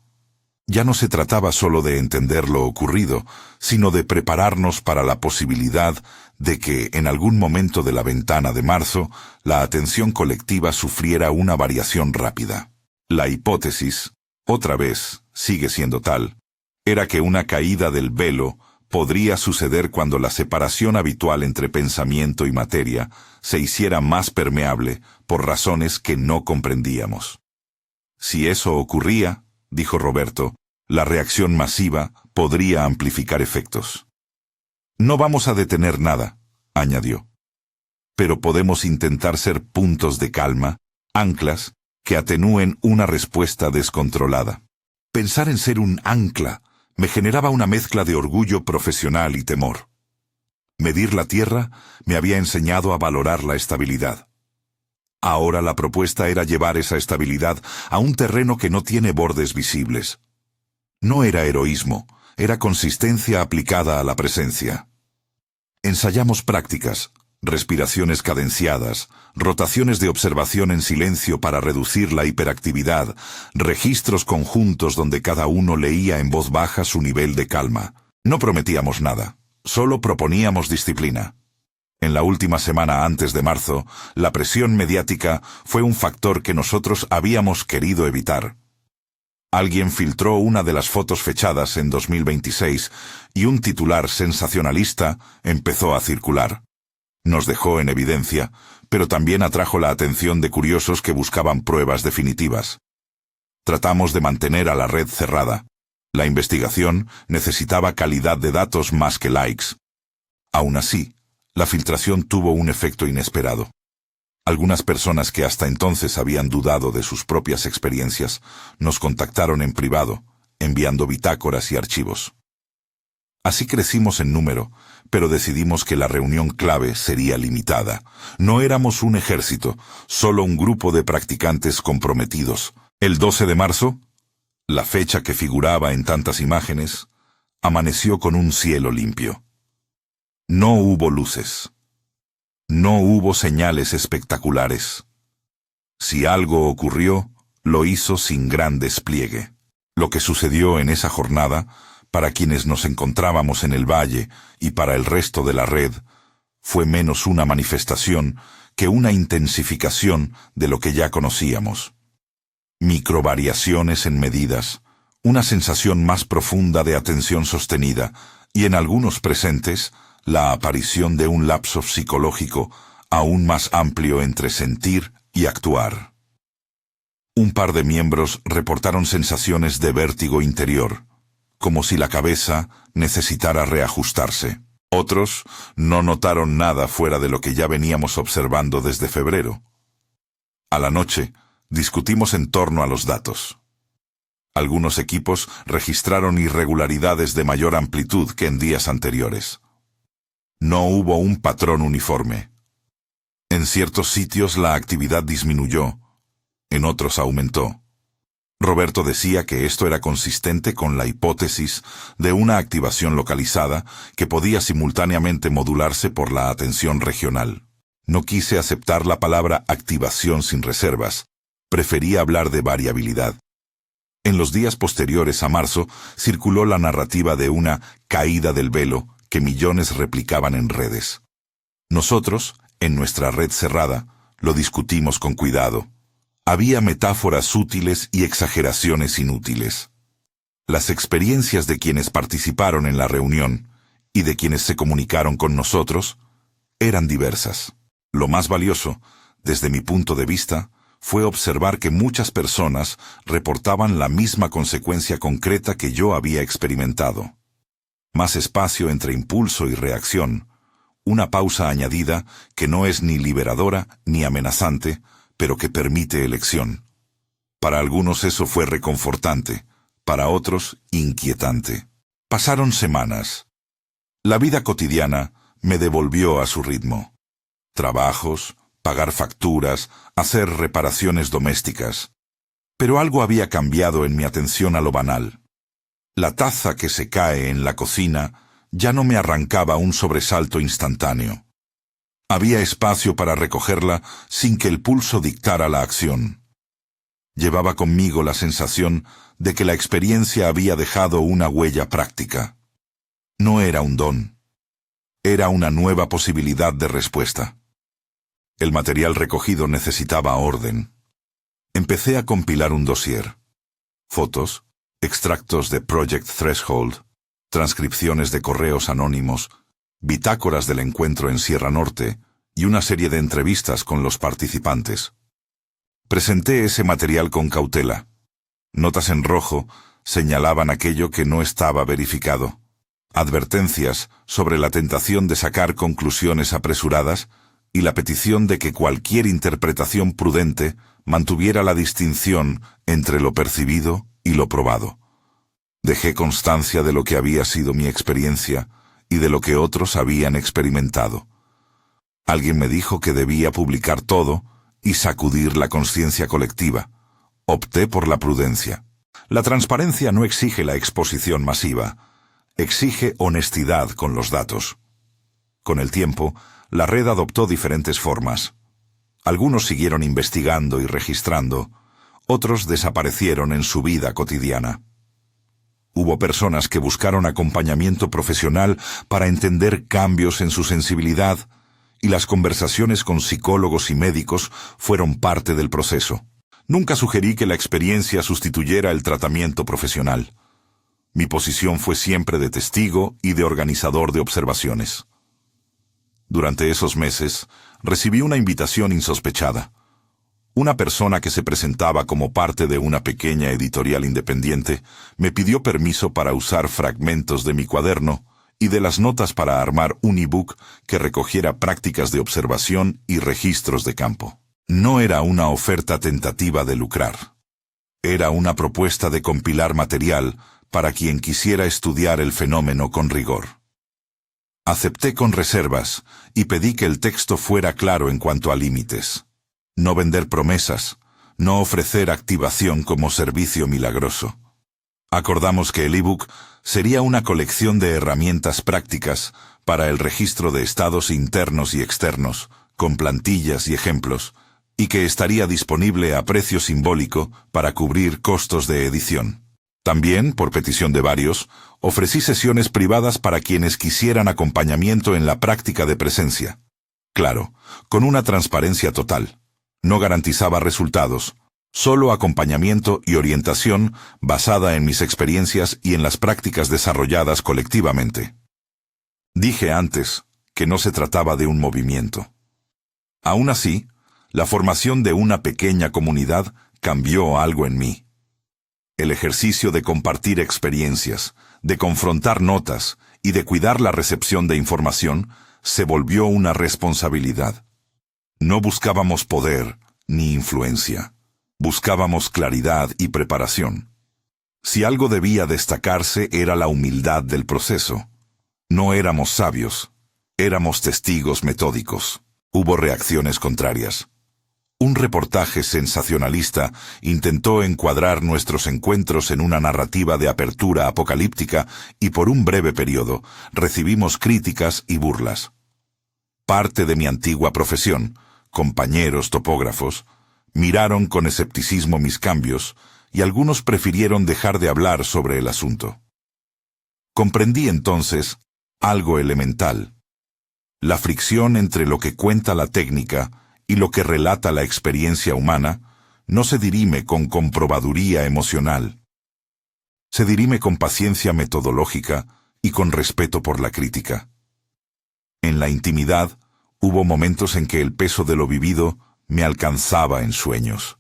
Ya no se trataba solo de entender lo ocurrido, sino de prepararnos para la posibilidad de que, en algún momento de la ventana de marzo, la atención colectiva sufriera una variación rápida. La hipótesis, otra vez, sigue siendo tal, era que una caída del velo podría suceder cuando la separación habitual entre pensamiento y materia se hiciera más permeable por razones que no comprendíamos. Si eso ocurría, dijo Roberto, la reacción masiva podría amplificar efectos. No vamos a detener nada, añadió. Pero podemos intentar ser puntos de calma, anclas, que atenúen una respuesta descontrolada. Pensar en ser un ancla me generaba una mezcla de orgullo profesional y temor. Medir la tierra me había enseñado a valorar la estabilidad. Ahora la propuesta era llevar esa estabilidad a un terreno que no tiene bordes visibles. No era heroísmo, era consistencia aplicada a la presencia. Ensayamos prácticas, respiraciones cadenciadas, rotaciones de observación en silencio para reducir la hiperactividad, registros conjuntos donde cada uno leía en voz baja su nivel de calma. No prometíamos nada, solo proponíamos disciplina. En la última semana antes de marzo, la presión mediática fue un factor que nosotros habíamos querido evitar. Alguien filtró una de las fotos fechadas en 2026 y un titular sensacionalista empezó a circular. Nos dejó en evidencia, pero también atrajo la atención de curiosos que buscaban pruebas definitivas. Tratamos de mantener a la red cerrada. La investigación necesitaba calidad de datos más que likes. Aún así, la filtración tuvo un efecto inesperado. Algunas personas que hasta entonces habían dudado de sus propias experiencias nos contactaron en privado, enviando bitácoras y archivos. Así crecimos en número, pero decidimos que la reunión clave sería limitada. No éramos un ejército, solo un grupo de practicantes comprometidos. El 12 de marzo, la fecha que figuraba en tantas imágenes, amaneció con un cielo limpio. No hubo luces. No hubo señales espectaculares. Si algo ocurrió, lo hizo sin gran despliegue. Lo que sucedió en esa jornada, para quienes nos encontrábamos en el valle y para el resto de la red, fue menos una manifestación que una intensificación de lo que ya conocíamos. Microvariaciones en medidas, una sensación más profunda de atención sostenida y en algunos presentes, la aparición de un lapso psicológico aún más amplio entre sentir y actuar. Un par de miembros reportaron sensaciones de vértigo interior, como si la cabeza necesitara reajustarse. Otros no notaron nada fuera de lo que ya veníamos observando desde febrero. A la noche, discutimos en torno a los datos. Algunos equipos registraron irregularidades de mayor amplitud que en días anteriores. No hubo un patrón uniforme. En ciertos sitios la actividad disminuyó, en otros aumentó. Roberto decía que esto era consistente con la hipótesis de una activación localizada que podía simultáneamente modularse por la atención regional. No quise aceptar la palabra activación sin reservas. Prefería hablar de variabilidad. En los días posteriores a marzo circuló la narrativa de una caída del velo que millones replicaban en redes. Nosotros, en nuestra red cerrada, lo discutimos con cuidado. Había metáforas útiles y exageraciones inútiles. Las experiencias de quienes participaron en la reunión y de quienes se comunicaron con nosotros eran diversas. Lo más valioso, desde mi punto de vista, fue observar que muchas personas reportaban la misma consecuencia concreta que yo había experimentado. Más espacio entre impulso y reacción, una pausa añadida que no es ni liberadora ni amenazante, pero que permite elección. Para algunos eso fue reconfortante, para otros inquietante. Pasaron semanas. La vida cotidiana me devolvió a su ritmo. Trabajos, pagar facturas, hacer reparaciones domésticas. Pero algo había cambiado en mi atención a lo banal. La taza que se cae en la cocina ya no me arrancaba un sobresalto instantáneo. Había espacio para recogerla sin que el pulso dictara la acción. Llevaba conmigo la sensación de que la experiencia había dejado una huella práctica. No era un don. Era una nueva posibilidad de respuesta. El material recogido necesitaba orden. Empecé a compilar un dossier. Fotos, extractos de Project Threshold, transcripciones de correos anónimos, bitácoras del encuentro en Sierra Norte y una serie de entrevistas con los participantes. Presenté ese material con cautela. Notas en rojo señalaban aquello que no estaba verificado. Advertencias sobre la tentación de sacar conclusiones apresuradas y la petición de que cualquier interpretación prudente mantuviera la distinción entre lo percibido y lo probado. Dejé constancia de lo que había sido mi experiencia y de lo que otros habían experimentado. Alguien me dijo que debía publicar todo y sacudir la conciencia colectiva. Opté por la prudencia. La transparencia no exige la exposición masiva, exige honestidad con los datos. Con el tiempo, la red adoptó diferentes formas. Algunos siguieron investigando y registrando, otros desaparecieron en su vida cotidiana. Hubo personas que buscaron acompañamiento profesional para entender cambios en su sensibilidad, y las conversaciones con psicólogos y médicos fueron parte del proceso. Nunca sugerí que la experiencia sustituyera el tratamiento profesional. Mi posición fue siempre de testigo y de organizador de observaciones. Durante esos meses, recibí una invitación insospechada. Una persona que se presentaba como parte de una pequeña editorial independiente me pidió permiso para usar fragmentos de mi cuaderno y de las notas para armar un ebook que recogiera prácticas de observación y registros de campo. No era una oferta tentativa de lucrar. Era una propuesta de compilar material para quien quisiera estudiar el fenómeno con rigor. Acepté con reservas y pedí que el texto fuera claro en cuanto a límites. No vender promesas, no ofrecer activación como servicio milagroso. Acordamos que el ebook sería una colección de herramientas prácticas para el registro de estados internos y externos, con plantillas y ejemplos, y que estaría disponible a precio simbólico para cubrir costos de edición. También, por petición de varios, ofrecí sesiones privadas para quienes quisieran acompañamiento en la práctica de presencia. Claro, con una transparencia total. No garantizaba resultados, solo acompañamiento y orientación basada en mis experiencias y en las prácticas desarrolladas colectivamente. Dije antes que no se trataba de un movimiento. Aún así, la formación de una pequeña comunidad cambió algo en mí. El ejercicio de compartir experiencias, de confrontar notas y de cuidar la recepción de información se volvió una responsabilidad. No buscábamos poder ni influencia. Buscábamos claridad y preparación. Si algo debía destacarse era la humildad del proceso. No éramos sabios, éramos testigos metódicos. Hubo reacciones contrarias. Un reportaje sensacionalista intentó encuadrar nuestros encuentros en una narrativa de apertura apocalíptica y por un breve periodo recibimos críticas y burlas. Parte de mi antigua profesión, compañeros topógrafos, miraron con escepticismo mis cambios y algunos prefirieron dejar de hablar sobre el asunto. Comprendí entonces algo elemental. La fricción entre lo que cuenta la técnica y lo que relata la experiencia humana no se dirime con comprobaduría emocional. Se dirime con paciencia metodológica y con respeto por la crítica. En la intimidad, hubo momentos en que el peso de lo vivido me alcanzaba en sueños.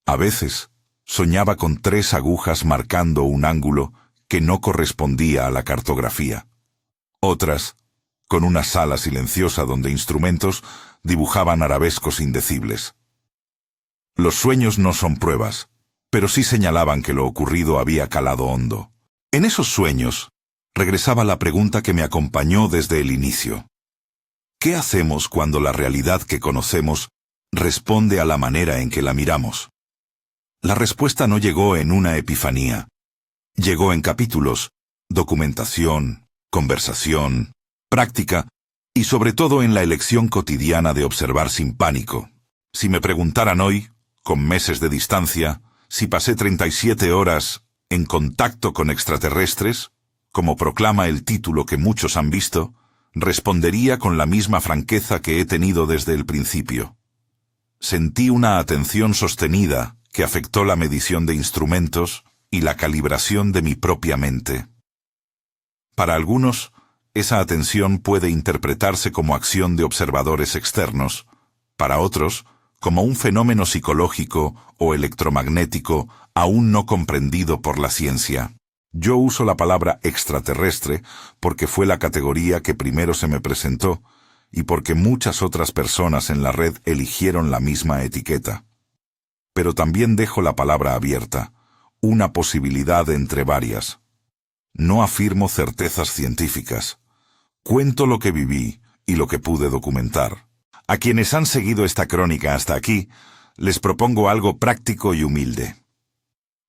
A veces, soñaba con 3 agujas marcando un ángulo que no correspondía a la cartografía. Otras, con una sala silenciosa donde instrumentos dibujaban arabescos indecibles. Los sueños no son pruebas, pero sí señalaban que lo ocurrido había calado hondo. En esos sueños, regresaba la pregunta que me acompañó desde el inicio. ¿Qué hacemos cuando la realidad que conocemos responde a la manera en que la miramos? La respuesta no llegó en una epifanía. Llegó en capítulos, documentación, conversación, práctica y sobre todo en la elección cotidiana de observar sin pánico. Si me preguntaran hoy, con meses de distancia, si pasé 37 horas en contacto con extraterrestres, como proclama el título que muchos han visto, respondería con la misma franqueza que he tenido desde el principio. Sentí una atención sostenida que afectó la medición de instrumentos y la calibración de mi propia mente. Para algunos, esa atención puede interpretarse como acción de observadores externos, para otros, como un fenómeno psicológico o electromagnético aún no comprendido por la ciencia. Yo uso la palabra extraterrestre porque fue la categoría que primero se me presentó y porque muchas otras personas en la red eligieron la misma etiqueta. Pero también dejo la palabra abierta, una posibilidad entre varias. No afirmo certezas científicas. Cuento lo que viví y lo que pude documentar. A quienes han seguido esta crónica hasta aquí, les propongo algo práctico y humilde.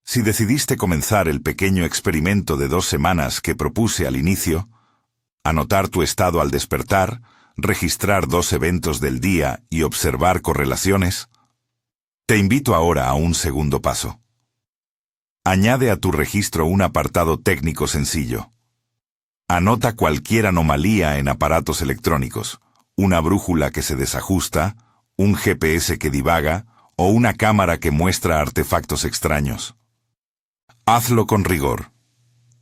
Si decidiste comenzar el pequeño experimento de 2 semanas que propuse al inicio, anotar tu estado al despertar, registrar 2 eventos del día y observar correlaciones, te invito ahora a un segundo paso. Añade a tu registro un apartado técnico sencillo. Anota cualquier anomalía en aparatos electrónicos, una brújula que se desajusta, un GPS que divaga o una cámara que muestra artefactos extraños. Hazlo con rigor.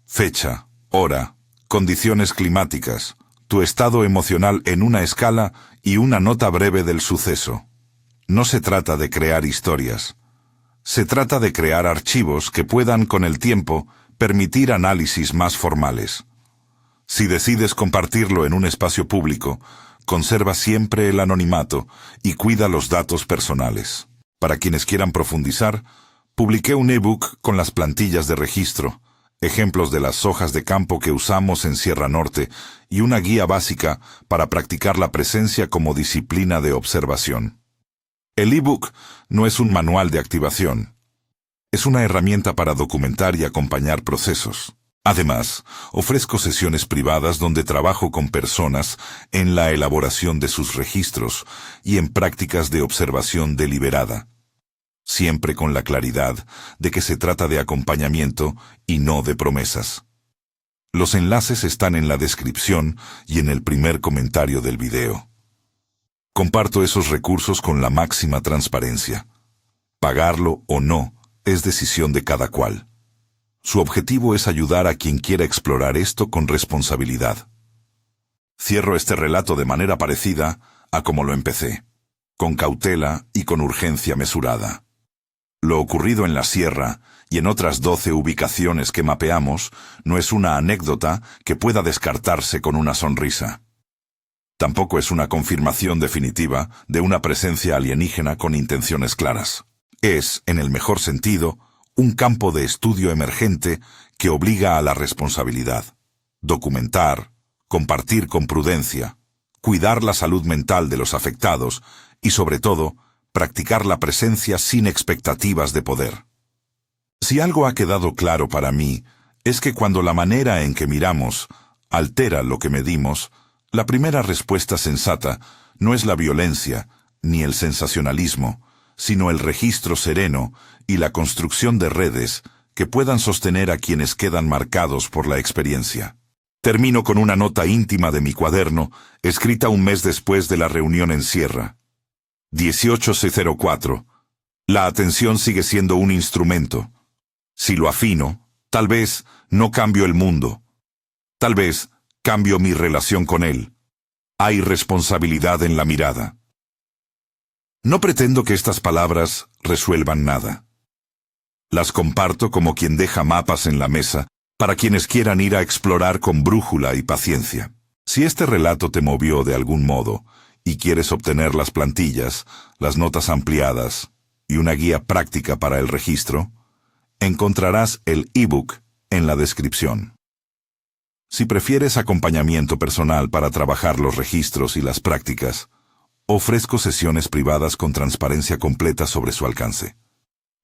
Fecha, hora, condiciones climáticas, tu estado emocional en una escala y una nota breve del suceso. No se trata de crear historias. Se trata de crear archivos que puedan, con el tiempo, permitir análisis más formales. Si decides compartirlo en un espacio público, conserva siempre el anonimato y cuida los datos personales. Para quienes quieran profundizar, publiqué un ebook con las plantillas de registro, ejemplos de las hojas de campo que usamos en Sierra Norte y una guía básica para practicar la presencia como disciplina de observación. El ebook no es un manual de activación. Es una herramienta para documentar y acompañar procesos. Además, ofrezco sesiones privadas donde trabajo con personas en la elaboración de sus registros y en prácticas de observación deliberada, siempre con la claridad de que se trata de acompañamiento y no de promesas. Los enlaces están en la descripción y en el primer comentario del video. Comparto esos recursos con la máxima transparencia. Pagarlo o no es decisión de cada cual. Su objetivo es ayudar a quien quiera explorar esto con responsabilidad. Cierro este relato de manera parecida a como lo empecé, con cautela y con urgencia mesurada. Lo ocurrido en la sierra y en otras 12 ubicaciones que mapeamos no es una anécdota que pueda descartarse con una sonrisa. Tampoco es una confirmación definitiva de una presencia alienígena con intenciones claras. Es, en el mejor sentido, un campo de estudio emergente que obliga a la responsabilidad. Documentar, compartir con prudencia, cuidar la salud mental de los afectados y, sobre todo, practicar la presencia sin expectativas de poder. Si algo ha quedado claro para mí, es que cuando la manera en que miramos altera lo que medimos, la primera respuesta sensata no es la violencia ni el sensacionalismo, sino el registro sereno y la construcción de redes que puedan sostener a quienes quedan marcados por la experiencia. Termino con una nota íntima de mi cuaderno, escrita un mes después de la reunión en Sierra. 18:04. La atención sigue siendo un instrumento. Si lo afino, tal vez no cambio el mundo. Tal vez cambio mi relación con él. Hay responsabilidad en la mirada. No pretendo que estas palabras resuelvan nada. Las comparto como quien deja mapas en la mesa para quienes quieran ir a explorar con brújula y paciencia. Si este relato te movió de algún modo y quieres obtener las plantillas, las notas ampliadas y una guía práctica para el registro, encontrarás el ebook en la descripción. Si prefieres acompañamiento personal para trabajar los registros y las prácticas, ofrezco sesiones privadas con transparencia completa sobre su alcance.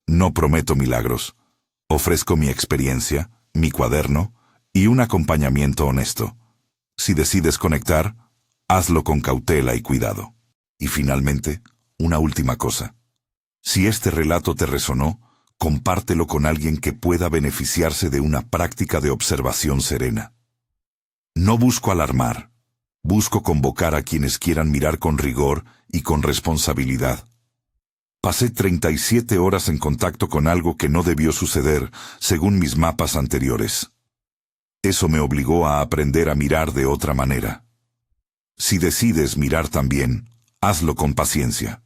No prometo milagros. Ofrezco mi experiencia, mi cuaderno y un acompañamiento honesto. Si decides conectar, hazlo con cautela y cuidado. Y finalmente, una última cosa. Si este relato te resonó, compártelo con alguien que pueda beneficiarse de una práctica de observación serena. No busco alarmar, busco convocar a quienes quieran mirar con rigor y con responsabilidad. Pasé 37 horas en contacto con algo que no debió suceder, según mis mapas anteriores. Eso me obligó a aprender a mirar de otra manera. Si decides mirar también, hazlo con paciencia.